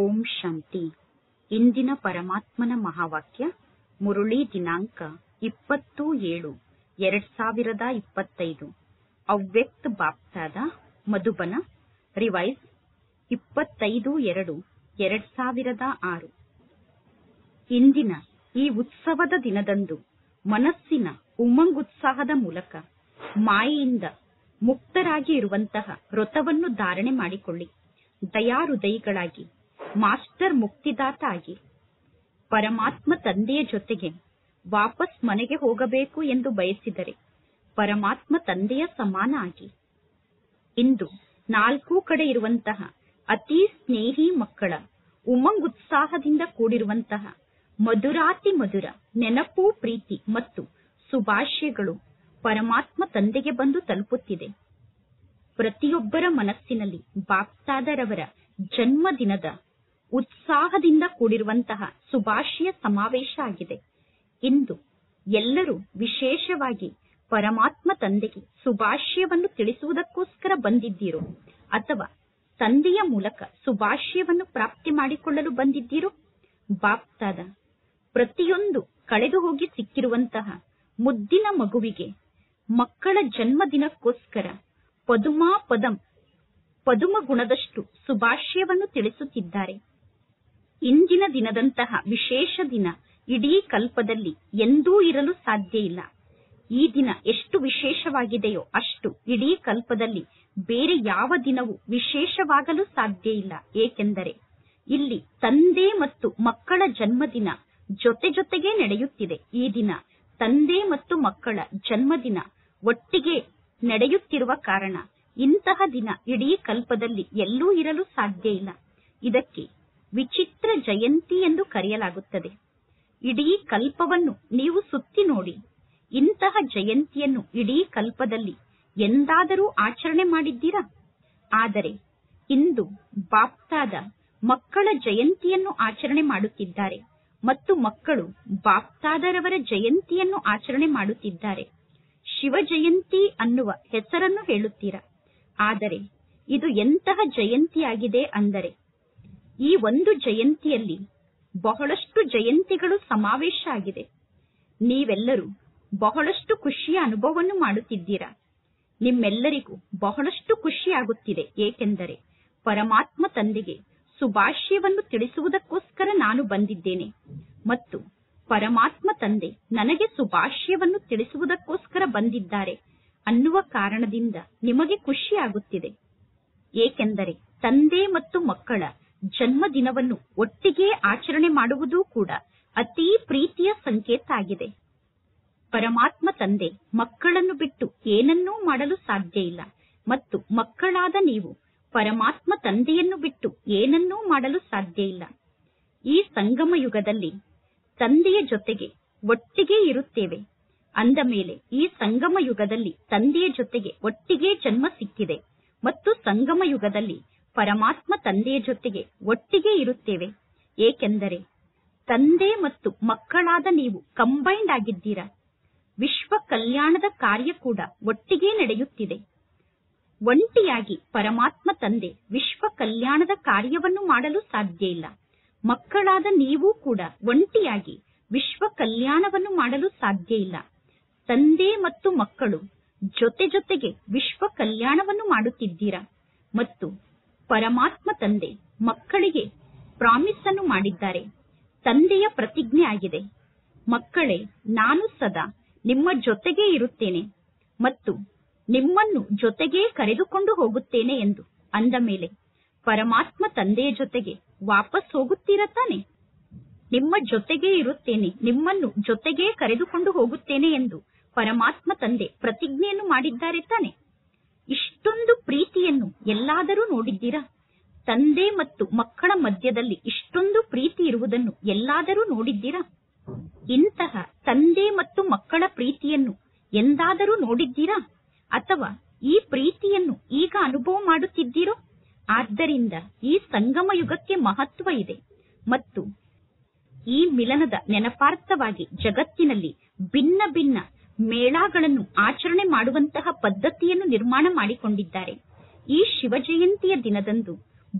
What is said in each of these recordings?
ಓಂ ಶಾಂತಿ. ಇಂದಿನ ಪರಮಾತ್ಮನ ಮಹಾವಾಕ್ಯ ಮುರುಳಿ ದಿನಾಂಕ 20/7/2025. ಅವ್ಯಕ್ತ ಬಾಪ್ತಾದ ಮಧುಬನ. ರಿವೈಸ್ 25/2/2006. ಇಂದಿನ ಈ ಉತ್ಸವದ ದಿನದಂದು ಮನಸ್ಸಿನ ಉಮಂಗುತ್ಸಾಹದ ಮೂಲಕ ಮಾಯೆಯಿಂದ ಮುಕ್ತರಾಗಿ ಇರುವಂತಹ ವ್ರತವನ್ನು ಧಾರಣೆ ಮಾಡಿಕೊಳ್ಳಿ. ದಯಾಹೃದಯಿಗಳಾಗಿ ಮಾಸ್ಟರ್ ಮುಕ್ತಿದಾತ ಆಗಿ ಪರಮಾತ್ಮ ತಂದೆಯ ಜೊತೆಗೆ ವಾಪಸ್ ಮನೆಗೆ ಹೋಗಬೇಕು ಎಂದು ಬಯಸಿದರೆ ಪರಮಾತ್ಮ ತಂದೆಯ ಸಮಾನ ಆಗಿ ಇಂದು 4 ಕಡೆ ಇರುವಂತಹ ಅತಿ ಸ್ನೇಹಿ ಮಕ್ಕಳ ಉಮಂಗುತ್ಸಾಹದಿಂದ ಕೂಡಿರುವಂತಹ ಮಧುರಾತಿ ಮಧುರ ನೆನಪು, ಪ್ರೀತಿ ಮತ್ತು ಶುಭಾಶಯಗಳು ಪರಮಾತ್ಮ ತಂದೆಗೆ ಬಂದು ತಲುಪುತ್ತಿದೆ. ಪ್ರತಿಯೊಬ್ಬರ ಮನಸ್ಸಿನಲ್ಲಿ ಬಾಪ್ತಾದರವರ ಜನ್ಮದಿನದ ಉತ್ಸಾಹದಿಂದ ಕೂಡಿರುವಂತಹ ಶುಭಾಶಯ ಸಮಾವೇಶ ಆಗಿದೆ. ಇಂದು ಎಲ್ಲರೂ ವಿಶೇಷವಾಗಿ ಪರಮಾತ್ಮ ತಂದೆಗೆ ಶುಭಾಶಯವನ್ನು ತಿಳಿಸುವುದಕ್ಕೋಸ್ಕರ ಬಂದಿದ್ದೀರೋ ಅಥವಾ ತಂದೆಯ ಮೂಲಕ ಶುಭಾಶಯವನ್ನು ಪ್ರಾಪ್ತಿ ಮಾಡಿಕೊಳ್ಳಲು ಬಂದಿದ್ದೀರೋ? ಬಾಪ್ತಾದ ಪ್ರತಿಯೊಂದು ಕಳೆದು ಹೋಗಿ ಸಿಕ್ಕಿರುವಂತಹ ಮುದ್ದಿನ ಮಗುವಿಗೆ ಮಕ್ಕಳ ಜನ್ಮದಿನಕ್ಕೋಸ್ಕರ ಪದುಮ ಗುಣದಷ್ಟು ಶುಭಾಶಯವನ್ನು ತಿಳಿಸುತ್ತಿದ್ದಾರೆ. ಇಂದಿನ ದಿನದಂತಹ ವಿಶೇಷ ದಿನ ಇಡೀ ಕಲ್ಪದಲ್ಲಿ ಎಂದೂ ಇರಲು ಸಾಧ್ಯ ಇಲ್ಲ. ಈ ದಿನ ಎಷ್ಟು ವಿಶೇಷವಾಗಿದೆಯೋ ಅಷ್ಟು ಇಡೀ ಕಲ್ಪದಲ್ಲಿ ಬೇರೆ ಯಾವ ದಿನವೂ ವಿಶೇಷವಾಗಲು ಸಾಧ್ಯ ಇಲ್ಲ. ಏಕೆಂದರೆ ಇಲ್ಲಿ ತಂದೆ ಮತ್ತು ಮಕ್ಕಳ ಜನ್ಮದಿನ ಜೊತೆಗೆ ನಡೆಯುತ್ತಿದೆ. ಈ ದಿನ ತಂದೆ ಮತ್ತು ಮಕ್ಕಳ ಜನ್ಮದಿನ ಒಟ್ಟಿಗೆ ನಡೆಯುತ್ತಿರುವ ಕಾರಣ ಇಂತಹ ದಿನ ಇಡೀ ಕಲ್ಪದಲ್ಲಿ ಎಲ್ಲೂ ಇರಲು ಸಾಧ್ಯ ಇಲ್ಲ. ಇದಕ್ಕೆ ವಿಚಿತ್ರ ಜಯಂತಿ ಎಂದು ಕರೆಯಲಾಗುತ್ತದೆ. ಇಡೀ ಕಲ್ಪವನ್ನು ನೀವು ಸುತ್ತಿ ನೋಡಿ, ಇಂತಹ ಜಯಂತಿಯನ್ನು ಇಡೀ ಕಲ್ಪದಲ್ಲಿ ಎಂದಾದರೂ ಆಚರಣೆ ಮಾಡಿದ್ದೀರಾ? ಆದರೆ ಇಂದು ಬಾಪ್ತಾದ ಮಕ್ಕಳ ಜಯಂತಿಯನ್ನು ಆಚರಣೆ ಮಾಡುತ್ತಿದ್ದಾರೆ ಮತ್ತು ಮಕ್ಕಳು ಬಾಪ್ತಾದರವರ ಜಯಂತಿಯನ್ನು ಆಚರಣೆ ಮಾಡುತ್ತಿದ್ದಾರೆ. ಶಿವ ಜಯಂತಿ ಅನ್ನುವ ಹೆಸರನ್ನು ಹೇಳುತ್ತೀರಾ. ಆದರೆ ಇದು ಎಂತಹ ಜಯಂತಿಯಾಗಿದೆ ಅಂದರೆ ಈ ಒಂದು ಜಯಂತಿಯಲ್ಲಿ ಬಹಳಷ್ಟು ಜಯಂತಿಗಳು ಸಮಾವೇಶ ಆಗಿದೆ. ನೀವೆಲ್ಲರೂ ಬಹಳಷ್ಟು ಖುಷಿಯ ಅನುಭವವನ್ನು ಮಾಡುತ್ತಿದ್ದೀರಾ. ನಿಮ್ಮೆಲ್ಲರಿಗೂ ಬಹಳಷ್ಟು ಖುಷಿಯಾಗುತ್ತಿದೆ. ಏಕೆಂದರೆ ಪರಮಾತ್ಮ ತಂದೆಗೆ ಶುಭಾಶಯವನ್ನು ತಿಳಿಸುವುದಕ್ಕೋಸ್ಕರ ನಾನು ಬಂದಿದ್ದೇನೆ ಮತ್ತು ಪರಮಾತ್ಮ ತಂದೆ ನನಗೆ ಶುಭಾಶಯವನ್ನು ತಿಳಿಸುವುದಕ್ಕೋಸ್ಕರ ಬಂದಿದ್ದಾರೆ ಅನ್ನುವ ಕಾರಣದಿಂದ ನಿಮಗೆ ಖುಷಿಯಾಗುತ್ತಿದೆ. ಏಕೆಂದರೆ ತಂದೆ ಮತ್ತು ಮಕ್ಕಳ ಜನ್ಮದಿನವನ್ನು ಒಟ್ಟಿಗೆ ಆಚರಣೆ ಮಾಡುವುದೂ ಕೂಡ ಅತೀ ಪ್ರೀತಿಯ ಸಂಕೇತ ಆಗಿದೆ. ಪರಮಾತ್ಮ ತಂದೆ ಮಕ್ಕಳನ್ನು ಬಿಟ್ಟು ಏನನ್ನೂ ಮಾಡಲು ಸಾಧ್ಯ ಇಲ್ಲ ಮತ್ತು ಮಕ್ಕಳಾದ ನೀವು ಪರಮಾತ್ಮ ತಂದೆಯನ್ನು ಬಿಟ್ಟು ಏನನ್ನೂ ಮಾಡಲು ಸಾಧ್ಯ ಇಲ್ಲ. ಈ ಸಂಗಮ ಯುಗದಲ್ಲಿ ತಂದೆಯ ಜೊತೆಗೆ ಒಟ್ಟಿಗೆ ಇರುತ್ತೇವೆ ಅಂದ ಮೇಲೆ ಈ ಸಂಗಮ ಯುಗದಲ್ಲಿ ತಂದೆಯ ಜೊತೆಗೆ ಒಟ್ಟಿಗೆ ಜನ್ಮ ಸಿಕ್ಕಿದೆ ಮತ್ತು ಸಂಗಮ ಯುಗದಲ್ಲಿ ಪರಮಾತ್ಮ ತಂದೆಯ ಜೊತೆಗೆ ಒಟ್ಟಿಗೆ ಇರುತ್ತೇವೆ. ಏಕೆಂದರೆ ತಂದೆ ಮತ್ತು ಮಕ್ಕಳಾದ ನೀವು ಕಂಬೈಂಡ್ ಆಗಿದ್ದೀರಾ. ವಿಶ್ವ ಕಲ್ಯಾಣದ ಕಾರ್ಯ ಕೂಡ ಒಟ್ಟಿಗೆ ನಡೆಯುತ್ತಿದೆ. ಒಂಟಿಯಾಗಿ ಪರಮಾತ್ಮ ತಂದೆ ವಿಶ್ವ ಕಲ್ಯಾಣದ ಕಾರ್ಯವನ್ನು ಮಾಡಲು ಸಾಧ್ಯ ಇಲ್ಲ. ಮಕ್ಕಳಾದ ನೀವು ಕೂಡ ಒಂಟಿಯಾಗಿ ವಿಶ್ವ ಕಲ್ಯಾಣವನ್ನು ಮಾಡಲು ಸಾಧ್ಯ ಇಲ್ಲ. ತಂದೆ ಮತ್ತು ಮಕ್ಕಳು ಜೊತೆಗೆ ವಿಶ್ವ ಕಲ್ಯಾಣವನ್ನು ಮಾಡುತ್ತಿದ್ದೀರಾ ಮತ್ತು ಪರಮಾತ್ಮ ತಂದೆ ಮಕ್ಕಳಿಗೆ ಪ್ರಾಮಿಸ್ ಅನ್ನು ಮಾಡಿದ್ದಾರೆ. ತಂದೆಯ ಪ್ರತಿಜ್ಞೆ ಆಗಿದೆ, ಮಕ್ಕಳೇ ನಾನು ಸದಾ ನಿಮ್ಮ ಜೊತೆಗೆ ಇರುತ್ತೇನೆ ಮತ್ತು ನಿಮ್ಮನ್ನು ಜೊತೆಗೇ ಕರೆದುಕೊಂಡು ಹೋಗುತ್ತೇನೆ ಎಂದು. ಅಂದ ಮೇಲೆ ಪರಮಾತ್ಮ ತಂದೆಯ ಜೊತೆಗೆ ವಾಪಸ್ ಹೋಗುತ್ತೀರಾ ತಾನೆ? ನಿಮ್ಮ ಜೊತೆಗೇ ಇರುತ್ತೇನೆ, ನಿಮ್ಮನ್ನು ಜೊತೆಗೇ ಕರೆದುಕೊಂಡು ಹೋಗುತ್ತೇನೆ ಎಂದು ಪರಮಾತ್ಮ ತಂದೆ ಪ್ರತಿಜ್ಞೆಯನ್ನು ಮಾಡಿದ್ದಾರೆ ತಾನೆ? ಇಷ್ಟೊಂದು ಪ್ರೀತಿಯನ್ನು ಎಲ್ಲಾದರೂ ನೋಡಿದ್ದೀರಾ? ತಂದೆ ಮತ್ತು ಮಕ್ಕಳ ಮಧ್ಯದಲ್ಲಿ ಇಷ್ಟೊಂದು ಪ್ರೀತಿ ಇರುವುದನ್ನು ಎಲ್ಲಾದರೂ ನೋಡಿದ್ದೀರಾ? ಇಂತಹ ತಂದೆ ಮತ್ತು ಮಕ್ಕಳ ಪ್ರೀತಿಯನ್ನು ಎಂದಾದರೂ ನೋಡಿದ್ದೀರಾ? ಅಥವಾ ಈ ಪ್ರೀತಿಯನ್ನು ಈಗ ಅನುಭವ ಮಾಡುತ್ತಿದ್ದೀರೋ? ಆದ್ದರಿಂದ ಈ ಸಂಗಮ ಯುಗಕ್ಕೆ ಮಹತ್ವ ಇದೆ ಮತ್ತು ಈ ಮಿಲನದ ನೆನಪಾರ್ಥವಾಗಿ ಜಗತ್ತಿನಲ್ಲಿ ಭಿನ್ನ ಭಿನ್ನ ಮೇಳಗಳನ್ನು ಆಚರಣೆ ಮಾಡುವಂತಹ ಪದ್ಧತಿಯನ್ನು ನಿರ್ಮಾಣ ಮಾಡಿಕೊಂಡಿದ್ದಾರೆ. ಈ ಶಿವ ಜಯಂತಿಯ ದಿನದಂದು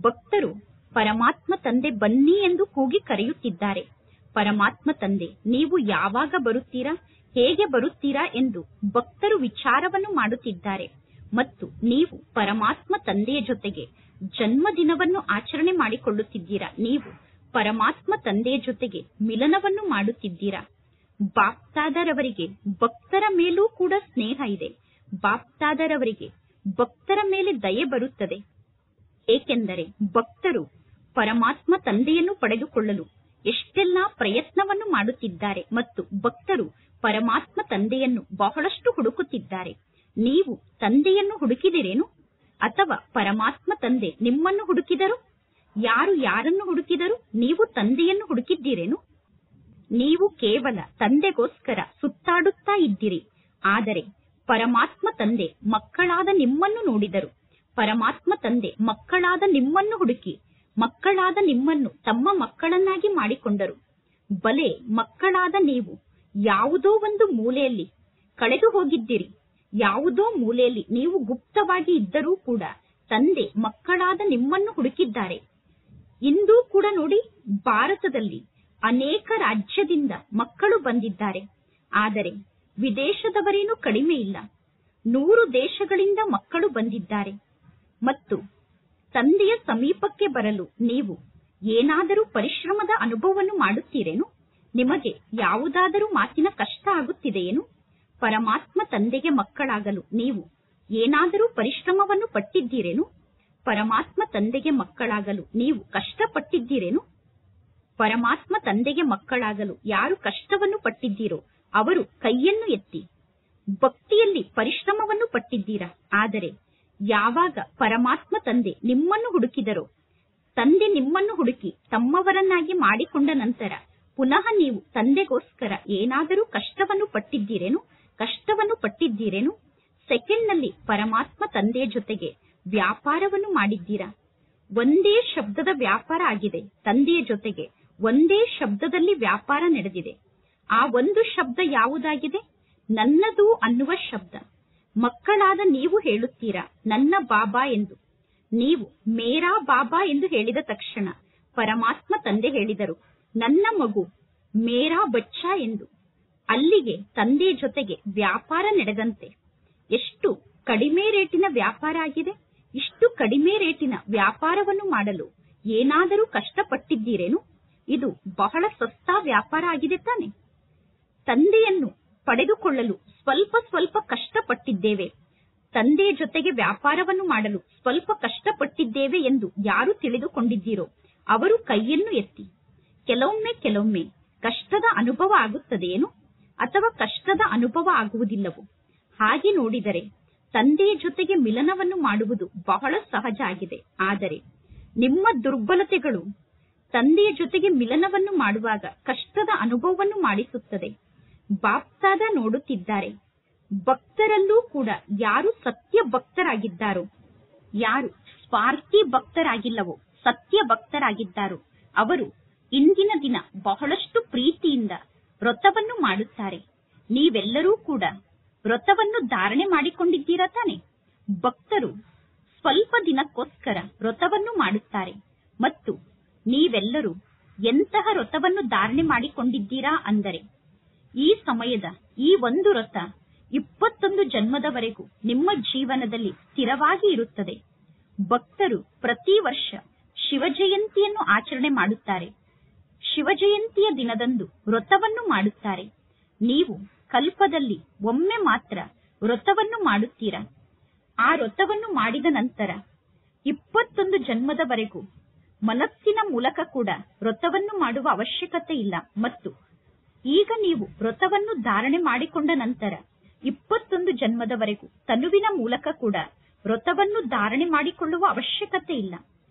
ಭಕ್ತರು ಪರಮಾತ್ಮ ತಂದೆ ಬನ್ನಿ ಎಂದು ಕೂಗಿ ಕರೆಯುತ್ತಿದ್ದಾರೆ. ಪರಮಾತ್ಮ ತಂದೆ ನೀವು ಯಾವಾಗ ಬರುತ್ತೀರಾ, ಹೇಗೆ ಬರುತ್ತೀರಾ ಎಂದು ಭಕ್ತರು ವಿಚಾರವನ್ನು ಮಾಡುತ್ತಿದ್ದಾರೆ. ಮತ್ತು ನೀವು ಪರಮಾತ್ಮ ತಂದೆಯ ಜೊತೆಗೆ ಜನ್ಮದಿನವನ್ನು ಆಚರಣೆ ಮಾಡಿಕೊಳ್ಳುತ್ತಿದ್ದೀರಾ. ನೀವು ಪರಮಾತ್ಮ ತಂದೆಯ ಜೊತೆಗೆ ಮಿಲನವನ್ನು ಮಾಡುತ್ತಿದ್ದೀರಾ. ಬಾಪ್ತಾದರವರಿಗೆ ಭಕ್ತರ ಮೇಲೂ ಕೂಡ ಸ್ನೇಹ ಇದೆ. ಬಾಪ್ತಾದರವರಿಗೆ ಭಕ್ತರ ಮೇಲೆ ದಯೆ ಬರುತ್ತದೆ. ಏಕೆಂದರೆ ಭಕ್ತರು ಪರಮಾತ್ಮ ತಂದೆಯನ್ನು ಪಡೆದುಕೊಳ್ಳಲು ಎಷ್ಟೆಲ್ಲಾ ಪ್ರಯತ್ನವನ್ನು ಮಾಡುತ್ತಿದ್ದಾರೆ ಮತ್ತು ಭಕ್ತರು ಪರಮಾತ್ಮ ತಂದೆಯನ್ನು ಬಹಳಷ್ಟು ಹುಡುಕುತ್ತಿದ್ದಾರೆ. ನೀವು ತಂದೆಯನ್ನು ಹುಡುಕಿದಿರೇನು ಅಥವಾ ಪರಮಾತ್ಮ ತಂದೆ ನಿಮ್ಮನ್ನು ಹುಡುಕಿದರು? ಯಾರು ಯಾರನ್ನು ಹುಡುಕಿದರು? ನೀವು ತಂದೆಯನ್ನು ಹುಡುಕಿದ್ದೀರೇನು? ನೀವು ಕೇವಲ ತಂದೆಗೋಸ್ಕರ ಸುತ್ತಾಡುತ್ತಾ ಇದ್ದೀರಿ. ಆದರೆ ಪರಮಾತ್ಮ ತಂದೆ ಮಕ್ಕಳಾದ ನಿಮ್ಮನ್ನು ನೋಡಿದರು. ಪರಮಾತ್ಮ ತಂದೆ ಮಕ್ಕಳಾದ ನಿಮ್ಮನ್ನು ಹುಡುಕಿ ಮಕ್ಕಳಾದ ನಿಮ್ಮನ್ನು ತಮ್ಮ ಮಕ್ಕಳನ್ನಾಗಿ ಮಾಡಿಕೊಂಡರು. ಬಲೆ ಮಕ್ಕಳಾದ ನೀವು ಯಾವುದೋ ಒಂದು ಮೂಲೆಯಲ್ಲಿ ಕಳೆದು ಹೋಗಿದ್ದೀರಿ. ಯಾವುದೋ ಮೂಲೆಯಲ್ಲಿ ನೀವು ಗುಪ್ತವಾಗಿ ಇದ್ದರೂ ಕೂಡ ತಂದೆ ಮಕ್ಕಳಾದ ನಿಮ್ಮನ್ನು ಹುಡುಕಿದ್ದಾರೆ. ಇಂದೂ ಕೂಡ ನೋಡಿ, ಭಾರತದಲ್ಲಿ ಅನೇಕ ರಾಜ್ಯದಿಂದ ಮಕ್ಕಳು ಬಂದಿದ್ದಾರೆ. ಆದರೆ ವಿದೇಶದವರೇನು ಕಡಿಮೆ ಇಲ್ಲ. 100 ದೇಶಗಳಿಂದ ಮಕ್ಕಳು ಬಂದಿದ್ದಾರೆ. ಮತ್ತು ತಂದೆಯ ಸಮೀಪಕ್ಕೆ ಬರಲು ನೀವು ಏನಾದರೂ ಪರಿಶ್ರಮದ ಅನುಭವವನ್ನು ಮಾಡುತ್ತೀರೇನು? ನಿಮಗೆ ಯಾವುದಾದರೂ ಮಾತಿನ ಕಷ್ಟ ಆಗುತ್ತಿದೆಯೇನು? ಪರಮಾತ್ಮ ತಂದೆಗೆ ಮಕ್ಕಳಾಗಲು ನೀವು ಏನಾದರೂ ಪರಿಶ್ರಮವನ್ನು ಪಟ್ಟಿದ್ದೀರೇನು? ಪರಮಾತ್ಮ ತಂದೆಗೆ ಮಕ್ಕಳಾಗಲು ನೀವು ಕಷ್ಟಪಟ್ಟಿದ್ದೀರೇನು? ಪರಮಾತ್ಮ ತಂದೆಗೆ ಮಕ್ಕಳಾಗಲು ಯಾರು ಕಷ್ಟವನ್ನು ಪಟ್ಟಿದ್ದೀರೋ ಅವರು ಕೈಯನ್ನು ಎತ್ತಿ. ಭಕ್ತಿಯಲ್ಲಿ ಪರಿಶ್ರಮವನ್ನು ಪಟ್ಟಿದ್ದೀರಾ. ಆದರೆ ಯಾವಾಗ ಪರಮಾತ್ಮ ತಂದೆ ನಿಮ್ಮನ್ನು ಹುಡುಕಿದರೋ, ತಂದೆ ನಿಮ್ಮನ್ನು ಹುಡುಕಿ ತಮ್ಮವರನ್ನಾಗಿ ಮಾಡಿಕೊಂಡ ನಂತರ ಪುನಃ ನೀವು ತಂದೆಗೋಸ್ಕರ ಏನಾದರೂ ಕಷ್ಟವನ್ನು ಪಟ್ಟಿದ್ದೀರೇನು? ಕಷ್ಟವನ್ನು ಪಟ್ಟಿದ್ದೀರೇನು? ಸೆಕೆಂಡ್ನಲ್ಲಿ ಪರಮಾತ್ಮ ತಂದೆಯ ಜೊತೆಗೆ ವ್ಯಾಪಾರವನ್ನು ಮಾಡಿದ್ದೀರಾ. ಒಂದೇ ಶಬ್ದದ ವ್ಯಾಪಾರ ಆಗಿದೆ. ತಂದೆಯ ಜೊತೆಗೆ ಒಂದೇ ಶಬ್ದದಲ್ಲಿ ವ್ಯಾಪಾರ ನಡೆದಿದೆ. ಆ ಒಂದು ಶಬ್ದ ಯಾವುದಾಗಿದೆ? ನನ್ನದು ಅನ್ನುವ ಶಬ್ದ. ಮಕ್ಕಳಾದ ನೀವು ಹೇಳುತ್ತೀರಾ ನನ್ನ ಬಾಬಾ ಎಂದು. ನೀವು ಮೇರಾ ಬಾಬಾ ಎಂದು ಹೇಳಿದ ತಕ್ಷಣ ಪರಮಾತ್ಮ ತಂದೆ ಹೇಳಿದರು ನನ್ನ ಮಗು ಮೇರಾ ಬಚ್ಚಾ ಎಂದು. ಅಲ್ಲಿಗೆ ತಂದೆಯ ಜೊತೆಗೆ ವ್ಯಾಪಾರ ನಡೆದಂತೆ. ಎಷ್ಟು ಕಡಿಮೆ ರೇಟಿನ ವ್ಯಾಪಾರ ಆಗಿದೆ. ಇಷ್ಟು ಕಡಿಮೆ ರೇಟಿನ ವ್ಯಾಪಾರವನ್ನು ಮಾಡಲು ಏನಾದರೂ ಕಷ್ಟಪಟ್ಟಿದ್ದೀರೇನು? ಇದು ಬಹಳ ಸಸ್ತಾ ವ್ಯಾಪಾರ ಆಗಿದೆ ತಾನೆ. ತಂದೆಯನ್ನು ಪಡೆದುಕೊಳ್ಳಲು ಸ್ವಲ್ಪ ಸ್ವಲ್ಪ ಕಷ್ಟಪಟ್ಟಿದ್ದೇವೆ. ತಂದೆಯ ಜೊತೆಗೆ ವ್ಯಾಪಾರವನ್ನು ಮಾಡಲು ಸ್ವಲ್ಪ ಕಷ್ಟಪಟ್ಟಿದ್ದೇವೆ ಎಂದು ಯಾರು ತಿಳಿದುಕೊಂಡಿದ್ದೀರೋ ಅವರು ಕೈಯನ್ನು ಎತ್ತಿ. ಕೆಲವೊಮ್ಮೆ ಕಷ್ಟದ ಅನುಭವ ಆಗುತ್ತದೆಯೇನು ಅಥವಾ ಕಷ್ಟದ ಅನುಭವ ಆಗುವುದಿಲ್ಲವೋ? ಹಾಗೆ ನೋಡಿದರೆ ತಂದೆಯ ಜೊತೆಗೆ ಮಿಲನವನ್ನು ಮಾಡುವುದು ಬಹಳ ಸಹಜ ಆಗಿದೆ. ಆದರೆ ನಿಮ್ಮ ದುರ್ಬಲತೆಗಳು ತಂದೆಯ ಜೊತೆಗೆ ಮಿಲನವನ್ನು ಮಾಡುವಾಗ ಕಷ್ಟದ ಅನುಭವವನ್ನು ಮಾಡಿಸುತ್ತದೆ. ಬಾಪ್ತಾದ ನೋಡುತ್ತಿದ್ದಾರೆ. ಭಕ್ತರಲ್ಲೂ ಕೂಡ ಯಾರು ಸತ್ಯ ಭಕ್ತರಾಗಿದ್ದಾರೋ, ಯಾರು ಸ್ವಾರ್ಥಿ ಭಕ್ತರಾಗಿಲ್ಲವೋ, ಸತ್ಯ ಭಕ್ತರಾಗಿದ್ದಾರೋ ಅವರು ಇಂದಿನ ದಿನ ಬಹಳಷ್ಟು ಪ್ರೀತಿಯಿಂದ ವ್ರತವನ್ನು ಮಾಡುತ್ತಾರೆ. ನೀವೆಲ್ಲರೂ ಕೂಡ ವ್ರತವನ್ನು ಧಾರಣೆ ಮಾಡಿಕೊಂಡಿದ್ದೀರಾ ತಾನೆ. ಭಕ್ತರು ಸ್ವಲ್ಪ ದಿನಕ್ಕೋಸ್ಕರ ವ್ರತವನ್ನು ಮಾಡುತ್ತಾರೆ. ಮತ್ತು ನೀವೆಲ್ಲರೂ ಎಂತಹ ವ್ರತವನ್ನು ಧಾರಣೆ ಮಾಡಿಕೊಂಡಿದ್ದೀರಾ ಅಂದರೆ, ಈ ಸಮಯದ ಈ ಒಂದು ವ್ರತ 21 ಜನ್ಮದವರೆಗೂ ನಿಮ್ಮ ಜೀವನದಲ್ಲಿ ಸ್ಥಿರವಾಗಿ ಇರುತ್ತದೆ. ಭಕ್ತರು ಪ್ರತಿ ವರ್ಷ ಶಿವಜಯಂತಿಯನ್ನು ಆಚರಣೆ ಮಾಡುತ್ತಾರೆ. ಶಿವಜಯಂತಿಯ ದಿನದಂದು ವ್ರತವನ್ನು ಮಾಡುತ್ತಾರೆ. ನೀವು ಕಲ್ಪದಲ್ಲಿ ಒಮ್ಮೆ ಮಾತ್ರ ವ್ರತವನ್ನು ಮಾಡುತ್ತೀರಾ. ಆ ವ್ರತವನ್ನು ಮಾಡಿದ ನಂತರ 21 ಜನ್ಮದವರೆಗೂ ಮನಸ್ಸಿನ ಮೂಲಕ ಕೂಡ ವ್ರತವನ್ನು ಮಾಡುವ ಅವಶ್ಯಕತೆ ಇಲ್ಲ. ಮತ್ತು ಈಗ ನೀವು ವ್ರತವನ್ನು ಧಾರಣೆ ಮಾಡಿಕೊಂಡ ನಂತರ 21 ಜನ್ಮದವರೆಗೂ ತನುವಿನ ಮೂಲಕ ಕೂಡ ವ್ರತವನ್ನು ಧಾರಣೆ ಮಾಡಿಕೊಳ್ಳುವ ಅವಶ್ಯಕತೆ ಇಲ್ಲ.